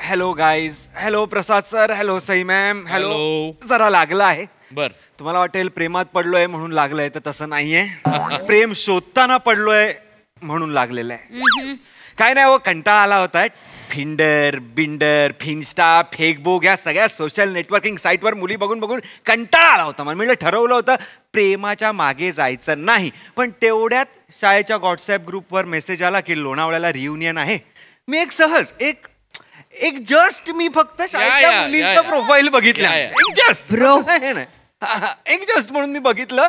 Hello guys. Hello Prasad sir. Hello Sai ma'am. Hello. जरा लागलं आहे. बर, तुम्हाला वाटेल प्रेमात पडलोय म्हणून लागलंय, तर तसं नाहीये. प्रेम शोधताना पडलोय म्हणून लागलेलं आहे. काय नाही हो, कंटाळा आला होता. बिंडर फिन्स्टा फेसबुक या सगळ्या सोशल नेटवर्किंग साईटवर मुली बघून बघून कंटाळा आला होता. मला ठरवलं होतं प्रेमाच्या मागे जायचं नाही. पण तेवढ्यात शाळेच्या व्हॉट्सअप ग्रुपवर मेसेज आला की लोणावळ्याला रियुनियन आहे. मी एक जस्ट मी फक्त शाळेच्या मुलींचं प्रोफाईल बघितलं. एक जस्ट म्हणून मी बघितलं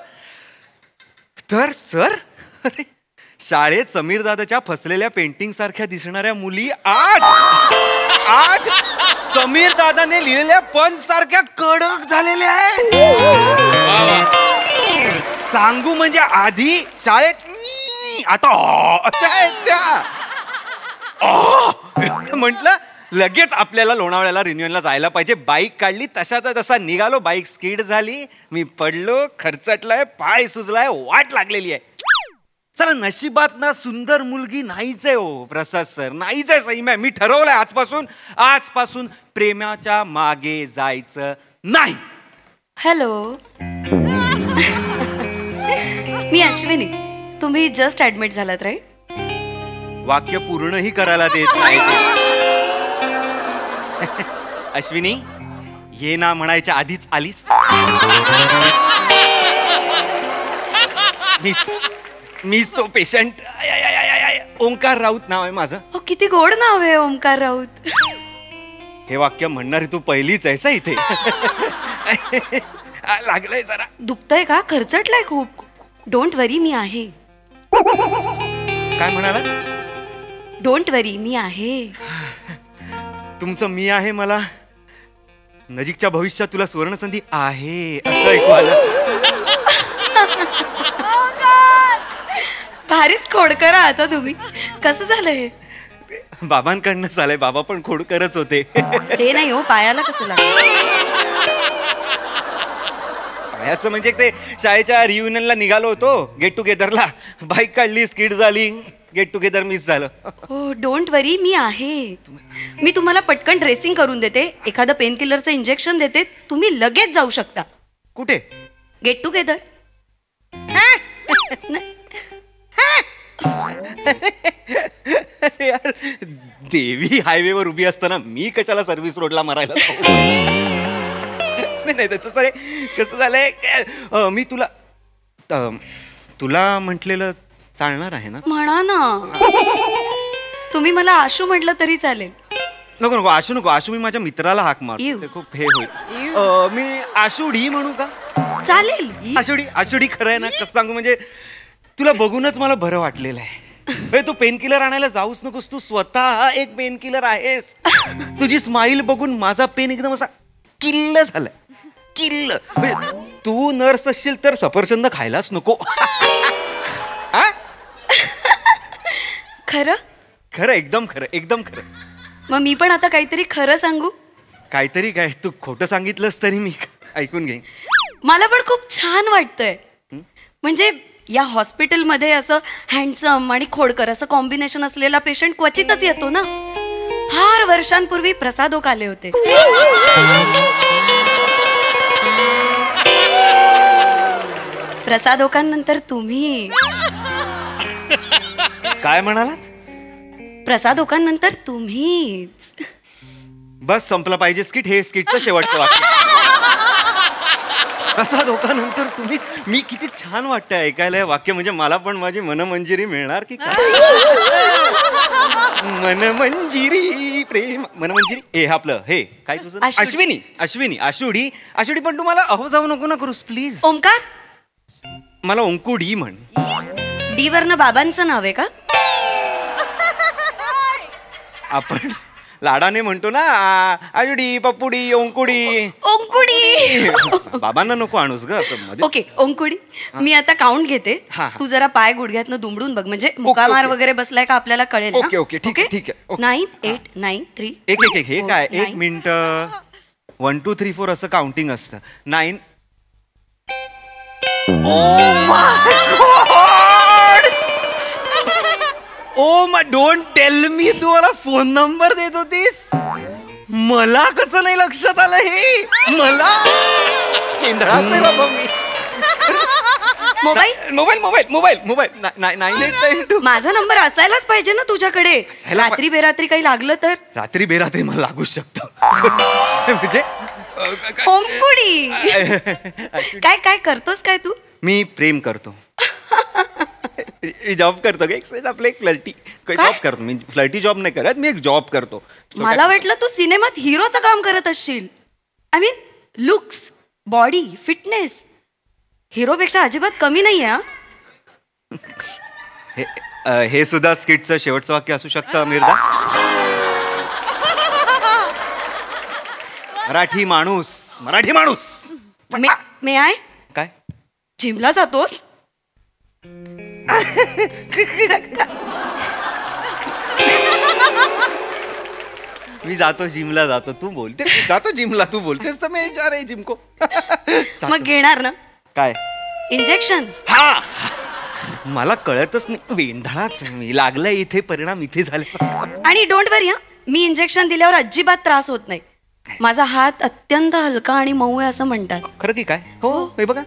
तर सर, अरे शाळेत समीर दादाच्या फसलेल्या पेंटिंग सारख्या दिसणाऱ्या मुली आज समीर दादाने लिहिलेल्या पण सारख्या कडक झालेल्या आहेत. सांगू म्हणजे आधी शाळेत आता अशा आहेत त्या. म्हटलं लगेच आपल्याला लोणावळ्याला रिन्युअलला जायला पाहिजे. बाईक काढली, तशाचा तसा निघालो. बाईक स्किड झाली, मी पडलो, खरचटलाय, पाय सुजलाय, वाट लागलेली आहे. चला नशिबात ना सुंदर मुलगी नाहीच आहे हो प्रसाद सर, नाहीच आहे. सई मॅम, मी ठरवलंय आजपासून प्रेमाच्या मागे जायचं नाही. हॅलो, मी अश्विनी. तुम्ही जस्ट ऍडमिट झालात राईट? वाक्य पूर्णही करायला देत नाही. अश्विनी, ये ना म्हणायच्या आधीच आलीस. मीच तो पेशंट. ओंकार राऊत नाव आहे माझं. हो, किती गोड नाव आहे ओंकार राऊत. हे वाक्य म्हणणारी तू पहिलीच आहेस इथे. लागलंय जरा. दुखतंय का? खरचटलंय खूप? डोंट वरी, मी आहे. काय म्हणालात? डोंट वरी, मी आहे. तुमचं मी आहे मला नजीकच्या भविष्यात तुला सुवर्णसंधी आहे असं ऐकू आलं. भारीच खोडकर आता तुम्ही. कसं झालंय? बाबांकडनं झालंय. बाबा पण खोडकरच होते. ते नाही हो, पायाला कसं लागलं? पायाचं म्हणजे ते शाळेच्या रियुनियनला निघालो होतो, गेट टुगेदरला. बाईक काढली, स्किड झाली, गेट टुगेदर मिस झालं. हो, डोंट वरी, मी आहे. मी तुम्हाला पटकन ड्रेसिंग करून देते, एखादं पेन किलरचं इंजेक्शन देते, तुम्ही लगेच जाऊ शकता. कुठे? Get together. यार, देवी हायवेवर उभी असताना मी कशाला सर्व्हिस रोडला मारायला? नाही, त्याचं कसं झालंय, मी तुला तुला म्हटलेलं चालणार आहे ना? म्हणा ना. तुम्ही मला आशू म्हटलं तरी चालेल. नको नको आशू नको. आशू मी माझ्या मित्राला हाक मारतो, ते खूप हे होईल. मी आशुडी म्हणू का? चालेल. आशुडी. आशुडी खरं आहे ना, कसं सांगू, म्हणजे तुला बघूनच मला बरं वाटलेलं आहे. तू पेन किलर आणायला जाऊच नकोस, तू स्वतः एक पेन किलर आहेस. तुझी स्माईल बघून माझा पेन एकदम असा किल्ल झालाय, किल्ल. तू नर्स असशील तर सफरचंद खायलाच नको. खरं खरं, एकदम खरं, एकदम खरं. मग मी पण आता काहीतरी खरं सांगू? काहीतरी काय, तू खोटं सांगितलंस तरी मी ऐकून घेईन. मला पण खूप छान वाटतंय. म्हणजे या हॉस्पिटलमध्ये असं हँडसम आणि खोडकर असं कॉम्बिनेशन असलेला पेशंट क्वचितच येतो ना. फार वर्षांपूर्वी प्रसादोक आले होते. प्रसादोकांनंतर तुम्ही. काय म्हणालात? प्रसादोकांनंतर तुम्हीच. बस संपलं पाहिजे स्किट. हे स्किटचं शेवटचं वाक्य. प्रसादोकानंतर तुम्ही. मी किती छान वाटतंय ऐकायला हे वाक्य. म्हणजे मला पण माझी मनमंजिरी मिळणार की काय? मनमंजिरी प्रेम मनमंजिरी. हे आपलं हे काय तुझं? अश्विनी. अश्विनी. आशुडी. आशुडी. पण तू मला अहो जाऊ नको ना करूस प्लीज. ओंकार. मला ओंकुडी म्हण. डी वरनं बाबांचं नाव आहे का? आपण लाडाने म्हणतो ना आजुडी, पप्पुडी, ओंकुडी. ओंकुडी. बाबांना नको आणूस ग मध्ये. ओके ओंकुडी. मी आता काउंट घेते. तू जरा पाय गुडघ्यातनं दुमडून बघ, म्हणजे मुकामार वगैरे बसलाय का आपल्याला कळेल. ओके ओके ठीक आहे ठीक आहे. 9 8 9 3. एक एक एक हे काय 1 मिनिट. 1 2 3 4 असं काउंटिंग असतं. 9. Oh my don't tell me. तू मला फोन नंबर देत होतीस. मला कसं नाही लक्षात आलं हे? मला केंद्राच आहे बाबा मी. Mobile mobile mobile mobile mobile 988. माझा नंबर असायलाच पाहिजे ना तुझ्याकडे. रात्री बेरात्री काही लागलं तर? रात्री बेरात्री मला लागू शकतो. म्हणजे ओंकुडी. काय काय करतोस काय तू? मी प्रेम करतो. जॉब करतो का? आपलं एक फ्लर्टी जॉब करतो मी. फ्लर्टी जॉब नाही करत मी, एक जॉब करतो. मला वाटलं तू सिनेमात हिरोचं काम करत असशील. I mean looks, body, fitness हिरोपेक्षा अजिबात कमी नाही आहे. हे सुद्धा स्किटचं शेवटचं वाक्य असू शकतं मिर्दा. मराठी माणूस. मराठी माणूस. मे आय? काय? जिमला जातोस? मी जातो जिमला जातो. तू बोलते जातो जिमला, तू बोलतेस तर मी जा रही जिम को. मग घेणार ना? काय? इंजेक्शन. हा मला कळतच नाही. वेंधळाच मी लागलाय इथे. परिणाम इथे झाले. आणि डोंट वरी, मी इंजेक्शन दिल्यावर अजिबात त्रास होत नाही. माझा हात अत्यंत हलका आणि मऊ आहे असं म्हणतात. खरं की काय? हो हे बघा.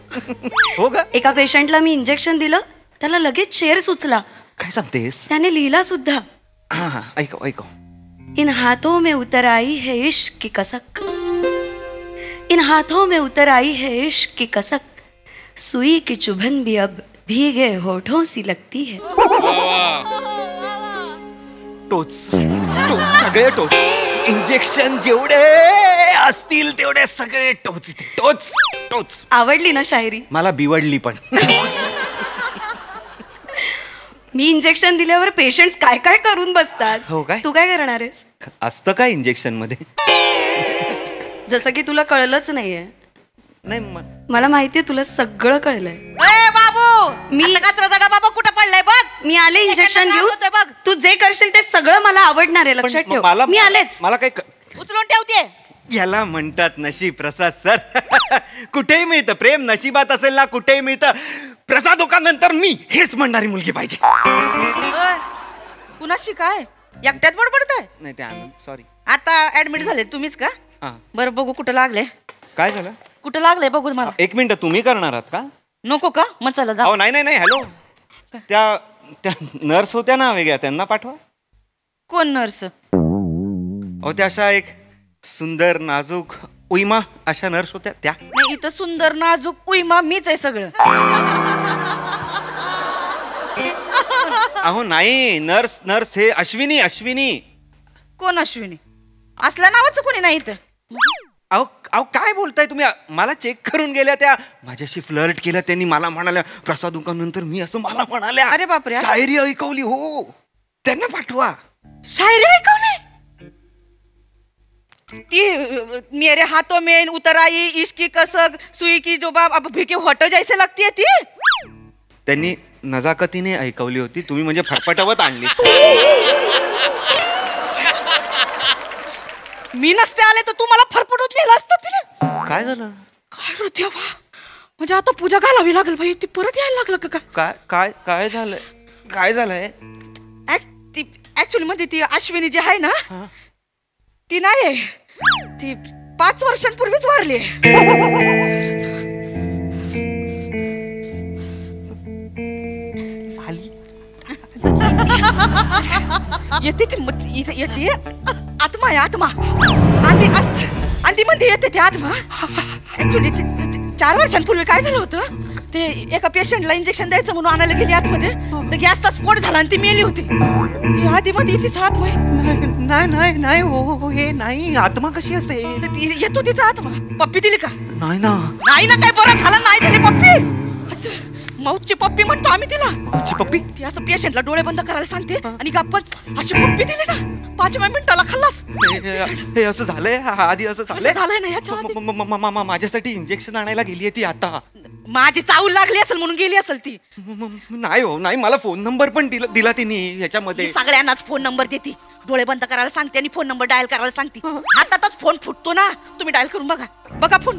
हो का? एका पेशंटला मी इंजेक्शन दिलं, त्याला लगेच शेर सुचला. काय सांगतेस? त्याने लिहिला सुद्धा. ऐकव ऐकव. इन हाथों में उतर आई है इश्क की कसक. इन हाथों में उतर आई है इश्क की कसक. सुई की चुभन भी अब भीगे होठों सी लगती है. टोच सगळे टोच. इंजेक्शन जेवढे असतील तेवढे सगळे टोच इथे. टोच टोच. आवडली ना शायरी? मला बिवडली पण. मी इंजेक्शन दिल्यावर पेशंट्स काय काय करून बसतात. हो काय? तू काय करणार आहेस? असतं काय इंजेक्शन मध्ये? जसं की तुला कळलंच नाहीये. नाही मला माहितीये तुला सगळं कळलंय. बाबू मी कचराचा डबा बघ कुठं पडलाय बघ. मी आले इंजेक्शन घेऊन. तू जे करशील ते सगळं मला आवडणार आहे, लक्षात ठेव. मी आलेच. मला काय उचलून ठेवते. याला म्हणतात नशीब प्रसाद सर. कुठेही मिळतं प्रेम. नशिबात असेल ना कुठेही मिळतं. प्रसादोकानंतर मी हेच म्हणणारी मुलगी पाहिजे. कुणाशी काय एकट्यात बडबडताय? नाही ते आनंद सॉरी. आता ऍडमिट झाले तुम्हीच का? बरं बघू कुठं लागले. काय झालं? कुठं लागले बघू मला. एक मिनिट. तुम्ही करणार आहात का? नको का? मग चला जा. नाही नाही नाही. हॅलो. त्या नर्स होत्या ना वेगळ्या, त्यांना पाठवा. कोण नर्स? हो त्या अशा एक सुंदर नाजूक उईमा अशा नर्स होत्या त्या. नाही इथं सुंदर नाजूक उईमा मीच आहे सगळं. अहो नाही, नर्स हे अश्विनी. कोण अश्विनी? असल्या नावाचं कोणी नाही इथं. अहो काय बोलताय तुम्ही? मला चेक करून गेल्या त्या, माझ्याशी फ्लर्ट केल्या त्यांनी. मला म्हणाल्या प्रसाद नंतर मी असं मला म्हणाल्या. अरे बापरे. शायरी ऐकवली. हो, त्यांना पाठवा. शायरी ऐकवली? ती मेरे हाथों में उतर आई इश्क की कसक सुई की जो बाब अब भिके होट जैसे लगती है ती. त्यांनी नजाकतीने ऐकवली होती. तुम्ही म्हणजे फटफटवत आणली. मी नसते आले तर तू मला फरफटवत नेलं असतं तिने. काय झालं? काय रे देवा, म्हणजे आता पूजा घालावी लागेल भाई. ती परत यायला लागलं का? काय झालंय? काय झालंय? ऍक्च्युअली मध्ये ती अश्विनी जी आहे ना, ती नाही, ती 5 वर्षांपूर्वीच वारली. येते येते आत्मा आहे, आत्मा. अंती मध्ये येते ती आत्मा. ऍक्च्युली 4 वर्षांपूर्वी काय झालं होतं, ते एका पेशंटला इंजेक्शन द्यायचं म्हणून आणायला गेली आतमध्ये. तर गॅसचा स्फोट झाला आणि ती मेली होती. ती आधी मध्ये तिचा आत्मा. नाही हो, हे नाही. आत्मा कशी असेल? येतो तिचा आत्मा. पप्पी दिली का? नाही ना. काय बरं झालं नाही दिली पप्पी. माऊची पप्पी म्हणतो आम्ही तिला. माऊची पप्पी? ती असं पेशंटला डोळे बंद करायला सांगते आणि गप्पन अशी पप्पी दिली ना, 5व्या मिनिटाला खल्लास. हे असं झालंय? आधी असं झालंय ना ह्याच्या. माझ्यासाठी इंजेक्शन आणायला गेलीये ती आता. माझी चावल लागली असेल म्हणून गेली असेल ती. नाही हो, नाही. मला फोन नंबर पण दिला तिने ह्याच्यामध्ये. सगळ्यांनाच फोन नंबर देते. डोळे बंद करायला सांगते आणि फोन नंबर डायल करायला सांगते. हातातच फोन फुटतो ना, तुम्ही डायल करून बघा फोन.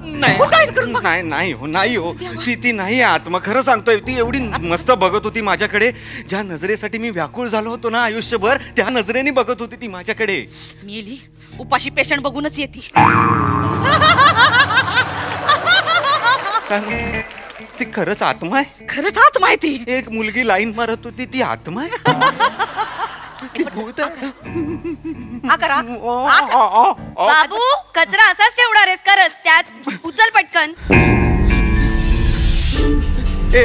नाही हो, ती नाही आत्मा. खरं सांगतोय, ती एवढी मस्त बघत होती माझ्याकडे. ज्या नजरेसाठी मी व्याकुळ झालो होतो ना आयुष्यभर, त्या नजरेने बघत होती ती माझ्याकडे. मेली उपाशी पेशंट बघूनच येते. ती खरंच आत्मा आहे? खरंच आत्मा आहे ती. एक मुलगी लाईन मारत होती, ती आत्मा आहे? बाबू, कचरा असाच ठेवणार आहेस का रस्त्यात? उचल पटकन.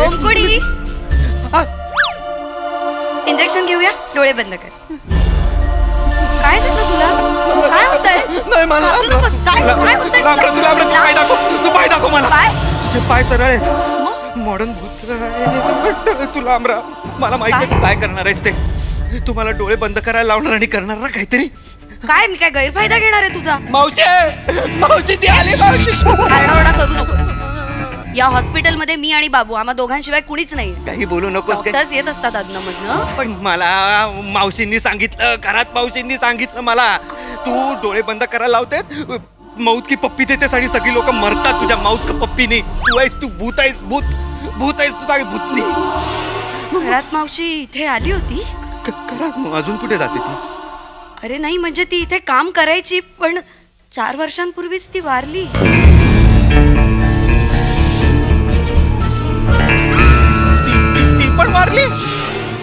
ओमकुडी, इंजेक्शन घेऊया. डोळे बंद कर. काय झालं तुला? काय होतंय? तू पाय दाखव मला. तुझे पाय सरळ आहेत. मॉडर्न भूत तू लांब राहा. मला माहिती आहे तू काय करणार आहेस ते. तू मला डोळे बंद करायला लावणार आणि करणार ना काहीतरी. काय मी काय गैरफायदा घेणार आहे तुझा? मावशी ती आली. आरडाओरडा करू नकोस. या हॉस्पिटलमध्ये मी आणि बाबू आम्हा दोघांशिवाय कुणीच नाही. काही बोलू नकोस. डॉक्टर्स येत असतात अधनं. पण मला मावशींनी सांगितलं, घरात मावशींनी सांगितलं मला, तू डोळे बंद करायला लावतेस, मौत की पप्पी देतेस आणि सगळी लोक मरतात तुझ्या मौत की पप्पीने. तू भूत आहेस. भूत आहेस तू. भूतनी. घरात मावशी इथे आली होती. अजून कुठे जाते ती? अरे नाही, म्हणजे ती इथे काम करायची, पण 4 वर्षांपूर्वीच ती वारली. ती पण वारली?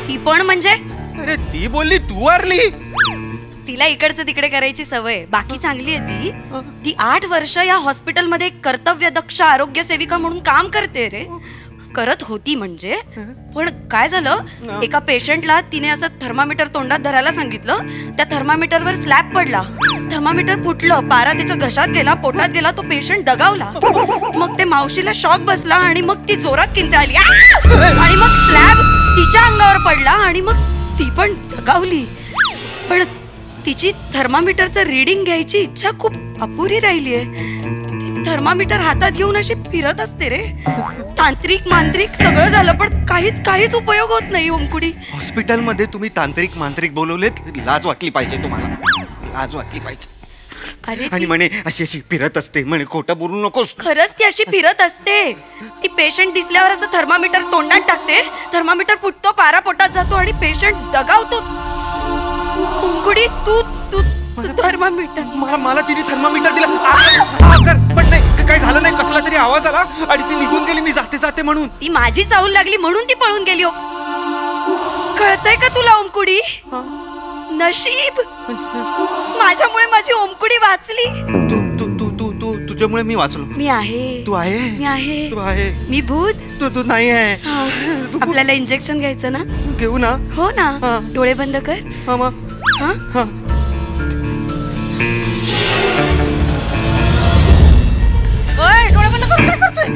ती पण म्हणजे? अरे ती बोलली तू वारली. तिला इकडचं तिकडे करायची सवय. बाकी चांगली आहे ती 8 वर्ष या हॉस्पिटलमध्ये कर्तव्यदक्ष आरोग्य सेविका म्हणून काम करते रे. करत होती म्हणजे. पण काय झालं, एका पेशंटला तिने असं थर्मामीटर तोंडात धरायला सांगितलं. त्या थर्मामीटरवर स्लॅब पडला. थर्मामीटर फुटलं, पारा त्याच्या घशात गेला, पोटात गेला. तो पेशंट दगावला. मग ते मावशीला शॉक बसला आणि मग ती जोरात किंचाळली आणि मग स्लॅब तिच्या अंगावर पडला आणि मग ती पण दगावली. पण तिची थर्मामीटरचं रीडिंग घ्यायची इच्छा खूप अपुरी राहिली आहे. ती थर्मामीटर हातात घेऊन अशी फिरत असते रे. तांत्रिक मांत्रिक सगळं झालं, पण काहीच उपयोग होत नाही. ओमकुडी, हॉस्पिटलमध्ये तुम्ही तांत्रिक मांत्रिक बोलवलेत, लाज वाटली पाहिजे तुम्हाला. लाज वाटली पाहिजे. अरे आणि म्हणे अशी फिरत असते, म्हणे खोटं बोलू नकोस. खरंच ती अशी फिरत असते. ती पेशंट दिसल्यावर असं थर्मामीटर तोंडात टाकते. थर्मामीटर फुटतो, पारा पोटात जातो आणि पेशंट दगावतो. ओमकुडी, तू थर्मामीटर. मला तिने थर्मामीटर दिला. पण नाही, काय झालं नाही. कसला तरी आवाज आला आणि ती निघून गेली. मी जाते म्हणून. ती माझी चावल लागली म्हणून ती पळून गेली. कळतंय का तुला ओमकुडी? नशीब, माझ्यामुळे माझी ओमकुडी वाचली. तुझ्यामुळे मी वाचलो. मी आहे. तू आहे. मी आहे. तू आहे. मी भूत. तू नाही आहे. आपल्याला इंजेक्शन घ्यायचं ना? घेऊ ना. हो ना. डोळे बंद कर. हा. डोळे बंद करून काय करतोय?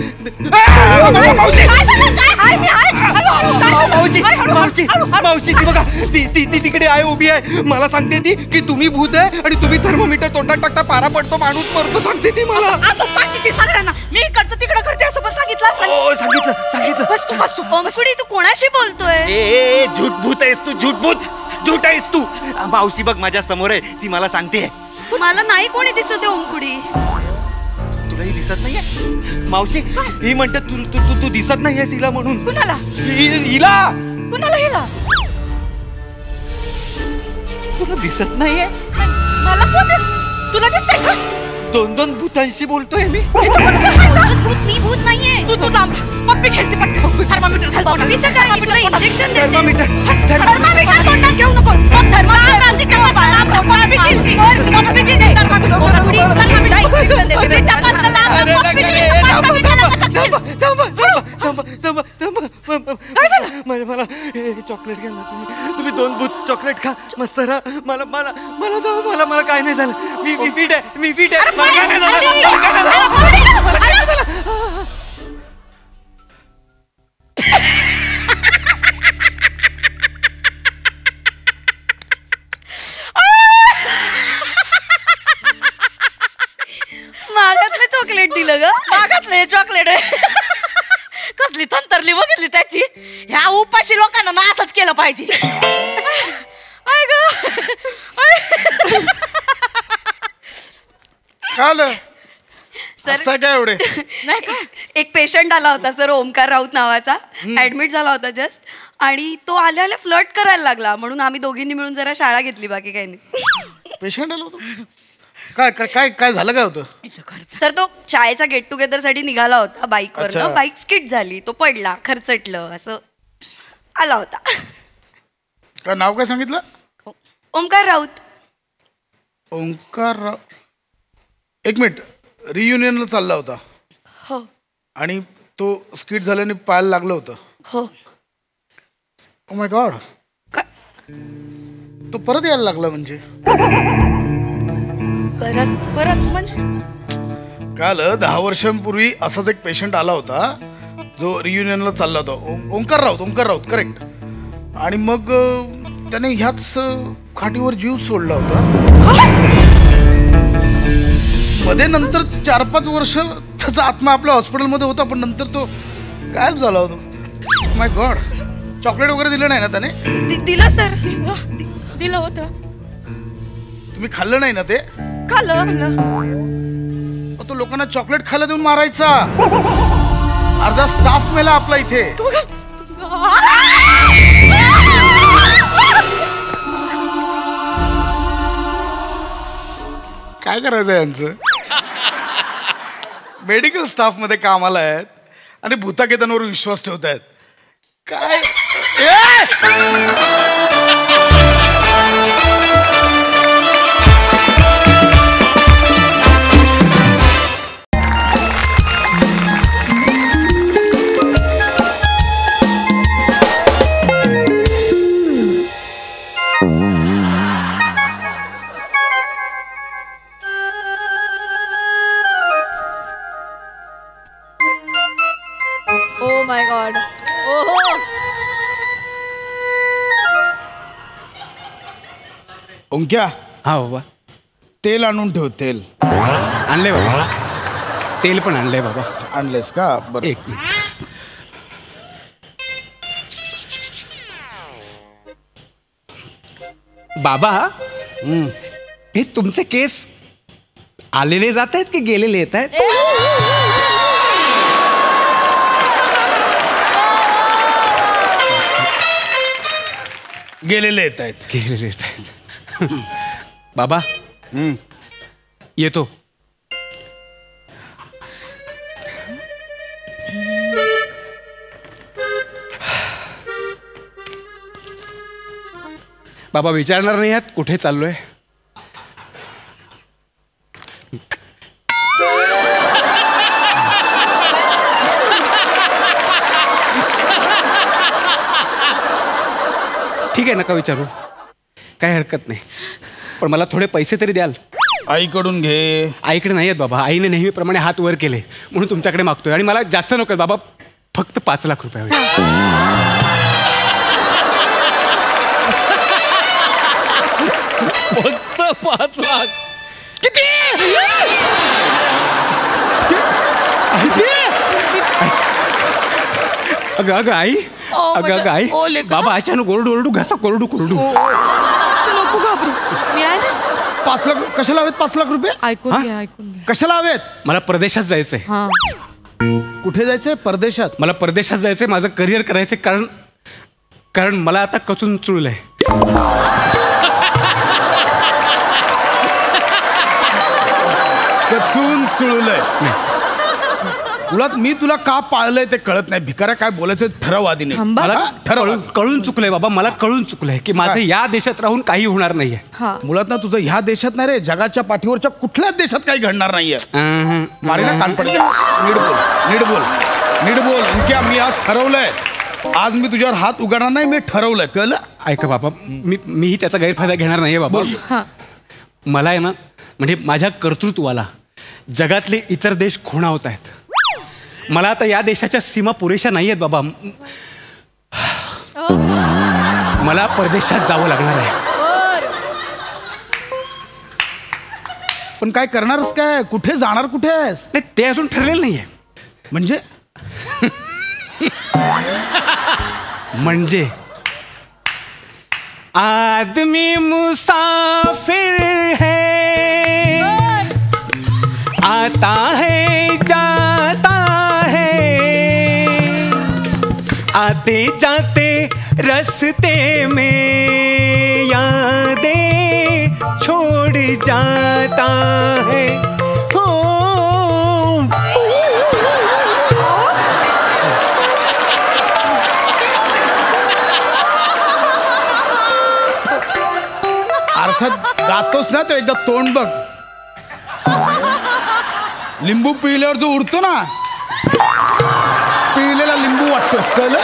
मावशी ती बघा, ती तिकडे आहे, उभी आहे. मला सांगते ती की तुम्ही भूत आहे आणि तुम्ही थर्मोमीटर तोंडात टाकता, पारा पडतो, माणूस मरतो, सांगते ती मला. असं सांगते सगळ्यांना. मी इकडचं तिकडं करते असं पण सांगितलं असेल. सांगितलं. बस तू कोणाशी बोलतोय? ए झूट भूत आहेस तू, झूट आहेस तू. मावशी बघ माझ्या समोर आहे, ती मला सांगते. मला नाही कोणी दिसत ओमकुडी. तुलाही दिसत नाहीये? मावशी ही म्हणते तू दिसत नाहीयेस हिला म्हणून. कुणाला? हिला. कुणाला हिला? तुला दिसत नाहीये? मला कोण तुला दिसतंय का? दोन भूतांशी बोलतोय मी. मी भूत नाहीये. तू लांब. पप्पी खेळते पटकन. थर्मामीटर घाल. पप्पीचं काय? मी तुला इंजेक्शन देते. थर्मामीटर तोंडात घेऊ नकोस. मला चॉकलेट घ्या ना तुम्ही 2 भूत चॉकलेट खा मस्त. मला काय नाही झालं. मी फिट आहे. मला काय नाही झालं. मागातलं चॉकलेट दिलं ग. मागातलं चॉकलेट आहे. कसली तंतरली बघितली त्याची. ह्या उपाशी लोकांना ना असंच केलं पाहिजे. सर काय एवढे एक पेशंट आला होता सर, ओमकार राऊत नावाचा. ऍडमिट झाला होता जस्ट, आणि तो आल्या फ्लर्ट करायला लागला, म्हणून आम्ही दोघींनी मिळून जरा शाळा घेतली, बाकी काही नाही. पेशंट आला होता? काय काय काय झालं? काय होतं सर? तो शाळेच्या गेट टुगेदर साठी निघाला होता बाईकवर. बाईक स्किट झाली, तो पडला, खरचटलं, असं आला होता. काय नाव काय सांगितलं? ओमकार राऊत. ओंकार राव. एक मिनिट. रियुनियनला चालला होता? हो. आणि तो स्किट झाल्याने पायाला लागलं होतं? हो. Oh my God. तो परत यायला लागला म्हणजे? परत म्हणजे काल 10 वर्षांपूर्वी असाच एक पेशंट आला होता जो रियुनियनला चालला होता. ओंकार राऊत करेक्ट. आणि मग त्याने ह्याच खाटीवर जीव सोडला होता. मध्ये नंतर 4-5 वर्ष त्याचा आत्मा आपल्या हॉस्पिटलमध्ये होता, पण नंतर तो गायब झाला होता. माय गॉड. चॉकलेट वगैरे दिलं नाही ना त्याने? दिलं सर. दिलं होतं. तुम्ही खाल्लं नाही ना ते? खाल्लं. तो लोकांना चॉकलेट खायला देऊन मारायचा. अर्धा स्टाफ मेला आपला इथे. काय करायचं यांचं? मेडिकल स्टाफ मध्ये कामाला आहेत आणि भूताकेतांवर विश्वास ठेवत आहेत. काय माय गॉड. ओहो. ओंक्या. हा बाबा. तेल आणून ठेव. तेल आणले बाबा. तेल पण आणलंय बाबा. आणलेस का? बरं. एक बाबा, हे तुमचे केस आलेले जात आहेत की गेलेले येत आहेत? गेलेले येत आहेत. गेलेले येत आहेत. बाबा येतो. बाबा विचारणार नाही आहात कुठे चाललोय? ठीक आहे, नका विचारू, काही हरकत नाही. पण मला थोडे पैसे तरी द्याल. आईकडून घे. आईकडे नाही आहेत बाबा, आईने नेहमीप्रमाणे हात वर केले म्हणून तुमच्याकडे मागतोय. आणि मला जास्त नको बाबा, फक्त 5 लाख रुपये हवे. फक्त 5 लाख. किती? अगं अगं आई, अगं आई, बाबा अचानक ओरडू घसा कोरडू. नको घाबरू, मी आहे ना. 5 लाख कशाला हवेत? 5 लाख रुपये ऐकून घ्या. कशाला हवेत? मला परदेशात जायचंय. कुठे जायचंय? परदेशात. मला परदेशात जायचंय, माझं करिअर करायचंय. कारण मला आता कचून चुळलंय. कचून चुळलंय. मुळात मी तुला का पाळलंय ते कळत नाही. भिकाऱ्या काय बोलायचं ठरव आधी. मला कळून चुकलंय बाबा, मला कळून चुकलंय की माझं या देशात राहून काही होणार नाहीये. मुळात ना तुझं ह्या देशात नाही रे, जगाच्या पाठीवरच्या कुठल्याच देशात काही घडणार नाहीये. मारीला कान पडते. नीट बोल. इतक्या मी आज ठरवलंय, आज मी तुझ्यावर हात उघडणार नाही. मी ठरवलंय, कळलं? ऐका बाबा, मीही त्याचा गैरफायदा घेणार नाहीये बाबा. मला आहे ना, म्हणजे माझ्या कर्तृत्वाला जगातले इतर देश खुणावत आहेत. मला आता या देशाच्या सीमा पुरेशा नाही आहेत बाबा. मला परदेशात जावं लागणार आहे. पण काय करणारच काय? कुठे जाणार? कुठे आहेस? ते अजून ठरलेलं नाहीये. म्हणजे आदमी मुसाफिर है, आता है जाता है, आते जाते रस्ते में यादें छोड़ जाता है. आरशात गातोस ना, तो एकदा तोंड बघ. लिंबू पिळल्यावर जो उडतो ना, पिळलेला लिंबू वाटतोस, कळलं?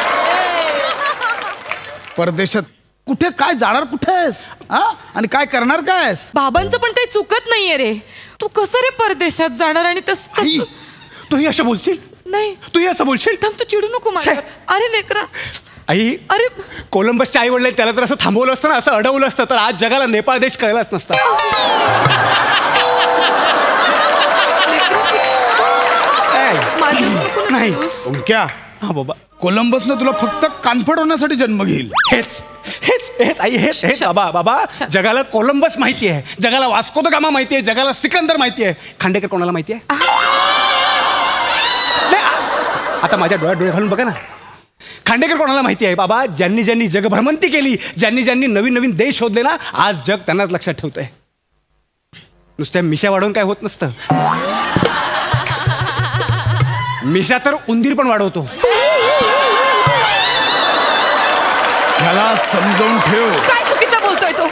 परदेशात कुठे काय जाणार? कुठे आहेस? आणि काय करणार? काय आहेस? बाबांचं पण काही चुकत नाहीये रे. तू कसं रे परदेशात जाणार? आणि तूही असं बोलशील? नाही, तूही असं बोलशील? थांब, तू चिडू नको माझ्यावर. अरे लेकरा, आई, अरे कोलंबसच्या आई वडील त्याला जर असं थांबवलं असतं ना, असं अडवलं असतं, तर आज जगाला नेपाळ देश कळलाच नसता. नाही क्या? हा बाबा, कोलंबसनं तुला फक्त कानफड होण्यासाठी जन्म घेईल. हेच आई, हेच बाबा. जगाला कोलंबस माहिती आहे, जगाला वास्को द गामा माहिती आहे, जगाला सिकंदर माहिती आहे. खांडेकर कोणाला माहिती आहे? आता माझ्या डोळे घालून बघा ना. खांडेकर कोणाला माहिती आहे बाबा? ज्यांनी ज्यांनी जगभ्रमंती केली, ज्यांनी ज्यांनी नवीन नवीन देश शोधले ना, आज जग त्यांनाच लक्षात ठेवतंय. नुसत्या मिशा वाढवून काय होत नसतं. मिशा तर उंदीर पण वाढवतो. ह्याला समजावून ठेव. काय चुकीचं बोलतोय तो?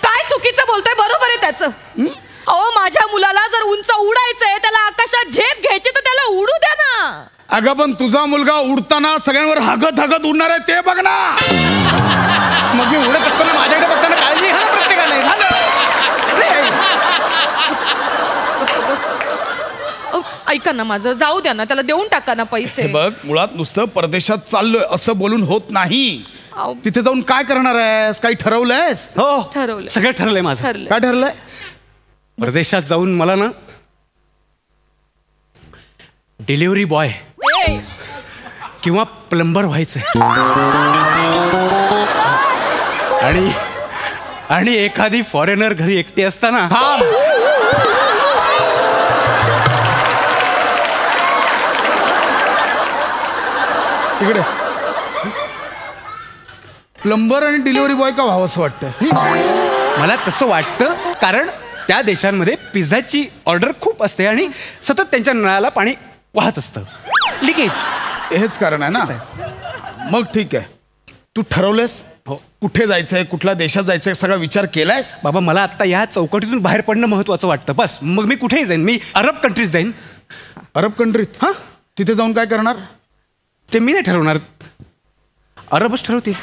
काय चुकीचं बोलतोय? बरोबर आहे त्याचं. अहो, माझ्या मुलाला जर उंच उडायचंय, त्याला आकाशात झेप घ्यायची, तर त्याला उडू द्या ना. अगं पण तुझा मुलगा उडताना सगळ्यांवर हगत उडणार आहे, ते बघ ना. मग मी उडत असताना माझ्याकडे बघताना काळजी घ्या ना प्रत्येकाने. ऐका ना माझं, जाऊ द्या ना, त्याला देऊन टाका ना पैसे. बघ, मुळात नुसतं परदेशात चाललोय असं बोलून होत नाही. तिथे जाऊन काय करणार आहेस? काही ठरवलंयस? हो, ठरवलं. सगळं ठरलंय माझं. काय ठरलंय? परदेशात जाऊन मला ना डिलिव्हरी बॉय किंवा प्लंबर व्हायचंय. आणि एखादी फॉरेनर घरी एकटी असताना इकडे प्लंबर आणि डिलिव्हरी बॉय का व्हावं असं वाटतं? मला तसं वाटतं कारण त्या देशांमध्ये पिझ्झाची ऑर्डर खूप असते आणि सतत त्यांच्या नळाला पाणी वाहत असतं. लिकेज हेच कारण आहे ना. मग ठीक आहे, तू ठरवलंस कुठे जायचंय, कुठल्या देशात जायचंय, सगळा विचार केलायस? बाबा मला आता या चौकटीतून बाहेर पडणं महत्वाचं वाटतं. बस मग मी कुठेही जाईन. मी अरब कंट्रीत जाईन. अरब कंट्रीत? हा, तिथे जाऊन काय करणार? ते मी नाही ठरवणार, अरबच ठरवतील.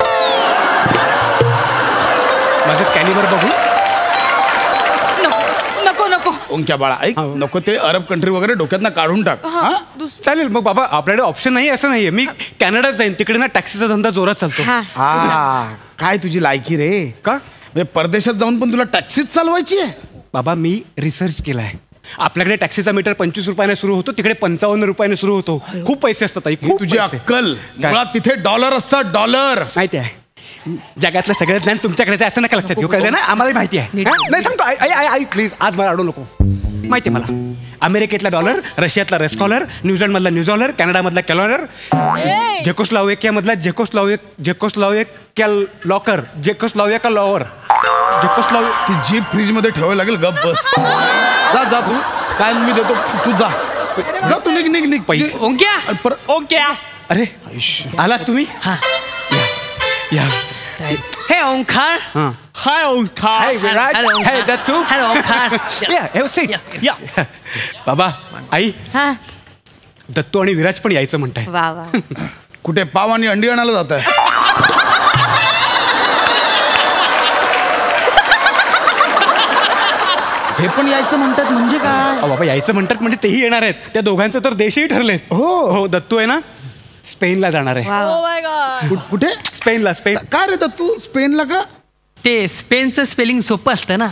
माझं कॅलिबर बघू. नको नको ओंक्या बाळा ऐक, नको ते अरब कंट्री वगैरे डोक्यातनं काढून टाक. चालेल मग बाबा, आपल्याकडे ऑप्शन नाही असं नाहीये. मी कॅनडात जाईन, तिकडे ना टॅक्सीचा धंदा जोरात चालतो. काय तुझी लायकी रे? का म्हणजे परदेशात जाऊन पण तुला टॅक्सीच चालवायची आहे? बाबा मी रिसर्च केलाय. आपल्याकडे टॅक्सीचा मीटर 25 रुपयाने सुरू होतो, तिकडे 55 रुपयाने सुरू होतो. खूप पैसे असतात. तुझी अक्कल, मुळात तिथे डॉलर असतात, डॉलर. माहिती आहे, जगातलं सगळं ज्ञान तुमच्याकडे असं नका लक्षात घेऊ. कळलं ना? आम्हाला माहिती आहे. नाही सांगतो, आई प्लीज, आज मला अडू नको. माहिती आहे मला, अमेरिकेतला डॉलर, रशियातला रेस्कॉलर, न्यूझीलंडमधला न्यूझॉलर, कॅनडामधला कॅलॉनर, झेकोस्लोवाकियामधला झेकोस्लोवाकिया लॉकर, झेकोस्लोवाकिया लॉवर, ती जीप फ्रीज मध्ये ठेवायला लागेल. गप बस. जा तू, काय मी देतो, तू जा तू, निघ पैसे. ओंक्या अरे आलात तुम्ही? या. हे ओंकार. हाय ओंकार. हाय विराज. हाय दत्तू. हॅलो ओंकार. या. बाबा, आई, दत्तू आणि विराज पण यायचं म्हणताय. वा वा. कुठे पाव आणि अंडी आणायला जात आहे? हे पण यायचं म्हणतात म्हणजे काय? बाबा यायचं म्हणतात म्हणजे तेही येणार आहेत. त्या दोघांचं तर देशही ठरलेत. हो, दत्तू आहे ना स्पेनला जाणार आहे. कुठे? स्पेनला. स्पेन. काय रे दत्तू, स्पेनला का? ते स्पेनचं स्पेलिंग सोपं असतं ना.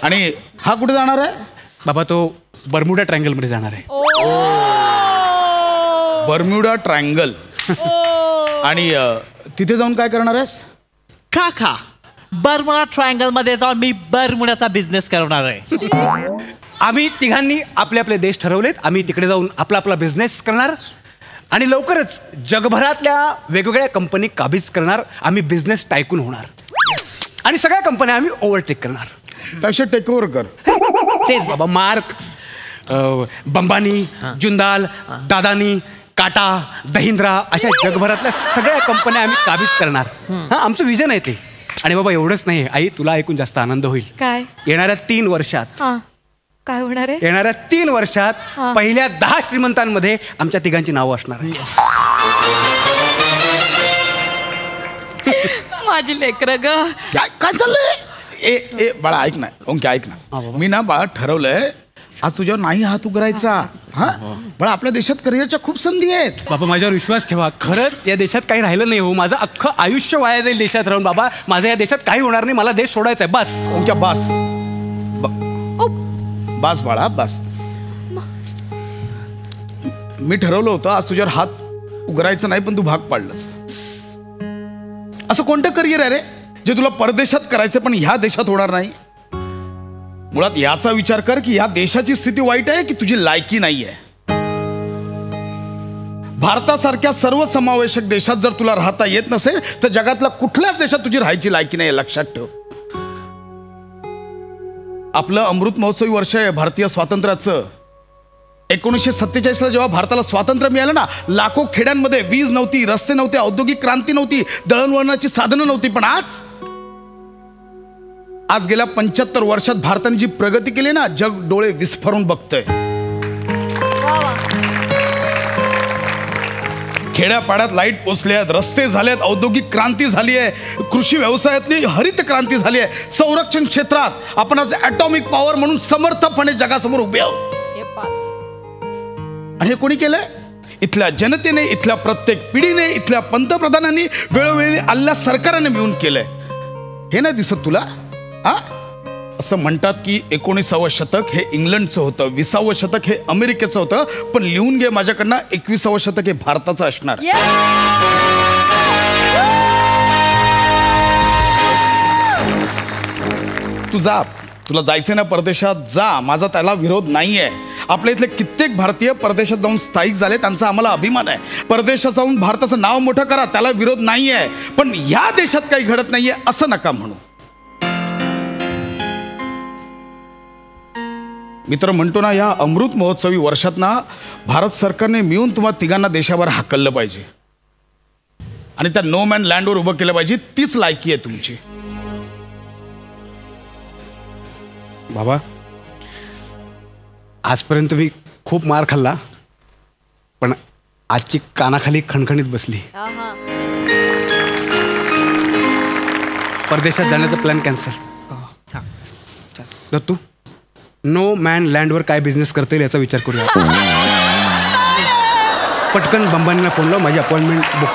आणि हा कुठे जाणार आहे? बाबा तो बर्म्युडा ट्रायंगल मध्ये जाणार आहे. Bermuda triangle. आणि तिथे जाऊन काय करणार आहेस? काका, बर्मुडा ट्रायंगल मध्ये जाऊन मी बर्मुडाचा बिझनेस करणार आहे. आम्ही तिघांनी आपले आपले देश ठरवलेत. आम्ही तिकडे जाऊन आपला आपला बिझनेस करणार आणि लवकरच जगभरातल्या वेगवेगळ्या कंपनी काबीज करणार. आम्ही बिझनेस टायकून होणार आणि सगळ्या कंपन्या आम्ही ओव्हरटेक करणार. त्यापेक्षा टेक ओव्हर कर. तेच बाबा, मार्क, बंबानी, जुंदाल, दादानी, टाटा, दहिंद्रा अशा जगभरातल्या सगळ्या कंपन्या आम्ही काबीज करणार. आमचं विजन आहे ते. आणि बाबा एवढंच नाही, आई तुला ऐकून जास्त आनंद होईल. काय? येणाऱ्या 3 वर्षात काय होणार आहे? येणाऱ्या 3 वर्षात पहिल्या 10 श्रीमंतांमध्ये आमच्या तिघांची नावं असणार आहे. माझी लेकरं ग. काय चाललंय? ए बाळा ऐक ना, ओंके ऐक ना, मी ना बाळा ठरवलंय आज तुझ्यावर नाही हात उघडायचा. बाळा आपल्या देशात करिअरच्या खूप संधी आहेत. बाबा माझ्यावर विश्वास ठेवा, खरंच या देशात काही राहिलं नाही हो. माझं अख्खं आयुष्य वाया जाईल देशात राहून. बाबा माझं या देशात काही होणार नाही, मला देश सोडायचा आहे बस. ओंक्या बस, बस बाळा बस. मी ठरवलं होतं आज तुझ्यावर हात उघडायचं नाही, पण तू भाग पाडलंस. असं कोणतं करिअर आहे रे जे तुला परदेशात करायचं पण ह्या देशात होणार नाही? मुळात याचा विचार कर की ह्या देशाची स्थिती वाईट आहे की तुझी लायकी नाहीये. भारतासारख्या सर्वसमावेशक देशात जर तुला राहता येत नसेल तर जगातल्या कुठल्याच देशात तुझी राहायची लायकी नाही, लक्षात ठेव. आपलं अमृत महोत्सवी वर्ष आहे भारतीय स्वातंत्र्याचं. 1947ला जेव्हा भारताला स्वातंत्र्य मिळालं ना, लाखो खेड्यांमध्ये वीज नव्हती, रस्ते नव्हते, औद्योगिक क्रांती नव्हती, दळणवळणाची साधनं नव्हती. पण आज गेल्या 75 वर्षात भारताने जी प्रगती केली ना, जग डोळे विस्फारून बघतंय. खेड्यापाड्यात लाईट पोचले आहेत, रस्ते झाले आहेत, औद्योगिक क्रांती झाली आहे, कृषी व्यवसायातली हरित क्रांती झाली आहे, संरक्षण क्षेत्रात आपण आज ॲटॉमिक पॉवर म्हणून समर्थपणे जगासमोर उभे आहोत. आणि हे कोणी केलंय? इथल्या जनतेने, इथल्या प्रत्येक पिढीने, इथल्या पंतप्रधानांनी, वेळोवेळी आलेल्या सरकारने मिळून केलंय. हे नाही दिसत तुला? असं म्हणतात की 19वे शतक हे इंग्लंडचं होतं, 20वे शतक हे अमेरिकेचं होतं, पण लिहून घे माझ्याकडनं 21वे शतक हे भारताचं असणार. तू जा, तुला जायचं ना परदेशात, जा. माझा त्याला विरोध नाहीये. आपल्या इथले कित्येक भारतीय परदेशात जाऊन स्थायिक झाले, त्यांचा आम्हाला अभिमान आहे. परदेशात जाऊन भारताचं नाव मोठं करा, त्याला विरोध नाहीये. पण या देशात काही घडत नाहीये असं नका म्हणू. मी तर म्हणतो ना, या अमृत महोत्सवी वर्षात ना भारत सरकारने मिळून तुम्हाला तिघांना देशावर हाकललं पाहिजे आणि त्या नो मॅन लँडवर उभं केलं पाहिजे. तीच लायकी आहे तुमची. बाबा आजपर्यंत मी खूप मार खाल्ला, पण आजची कानाखाली खणखणीत बसली. परदेशात जाण्याचा plan cancel. Dattu, no man लँडवर काय बिझनेस करता येईल याचा विचार करूया. पटकन बंबानीला फोन लाव, माझी अपॉइंटमेंट बुक.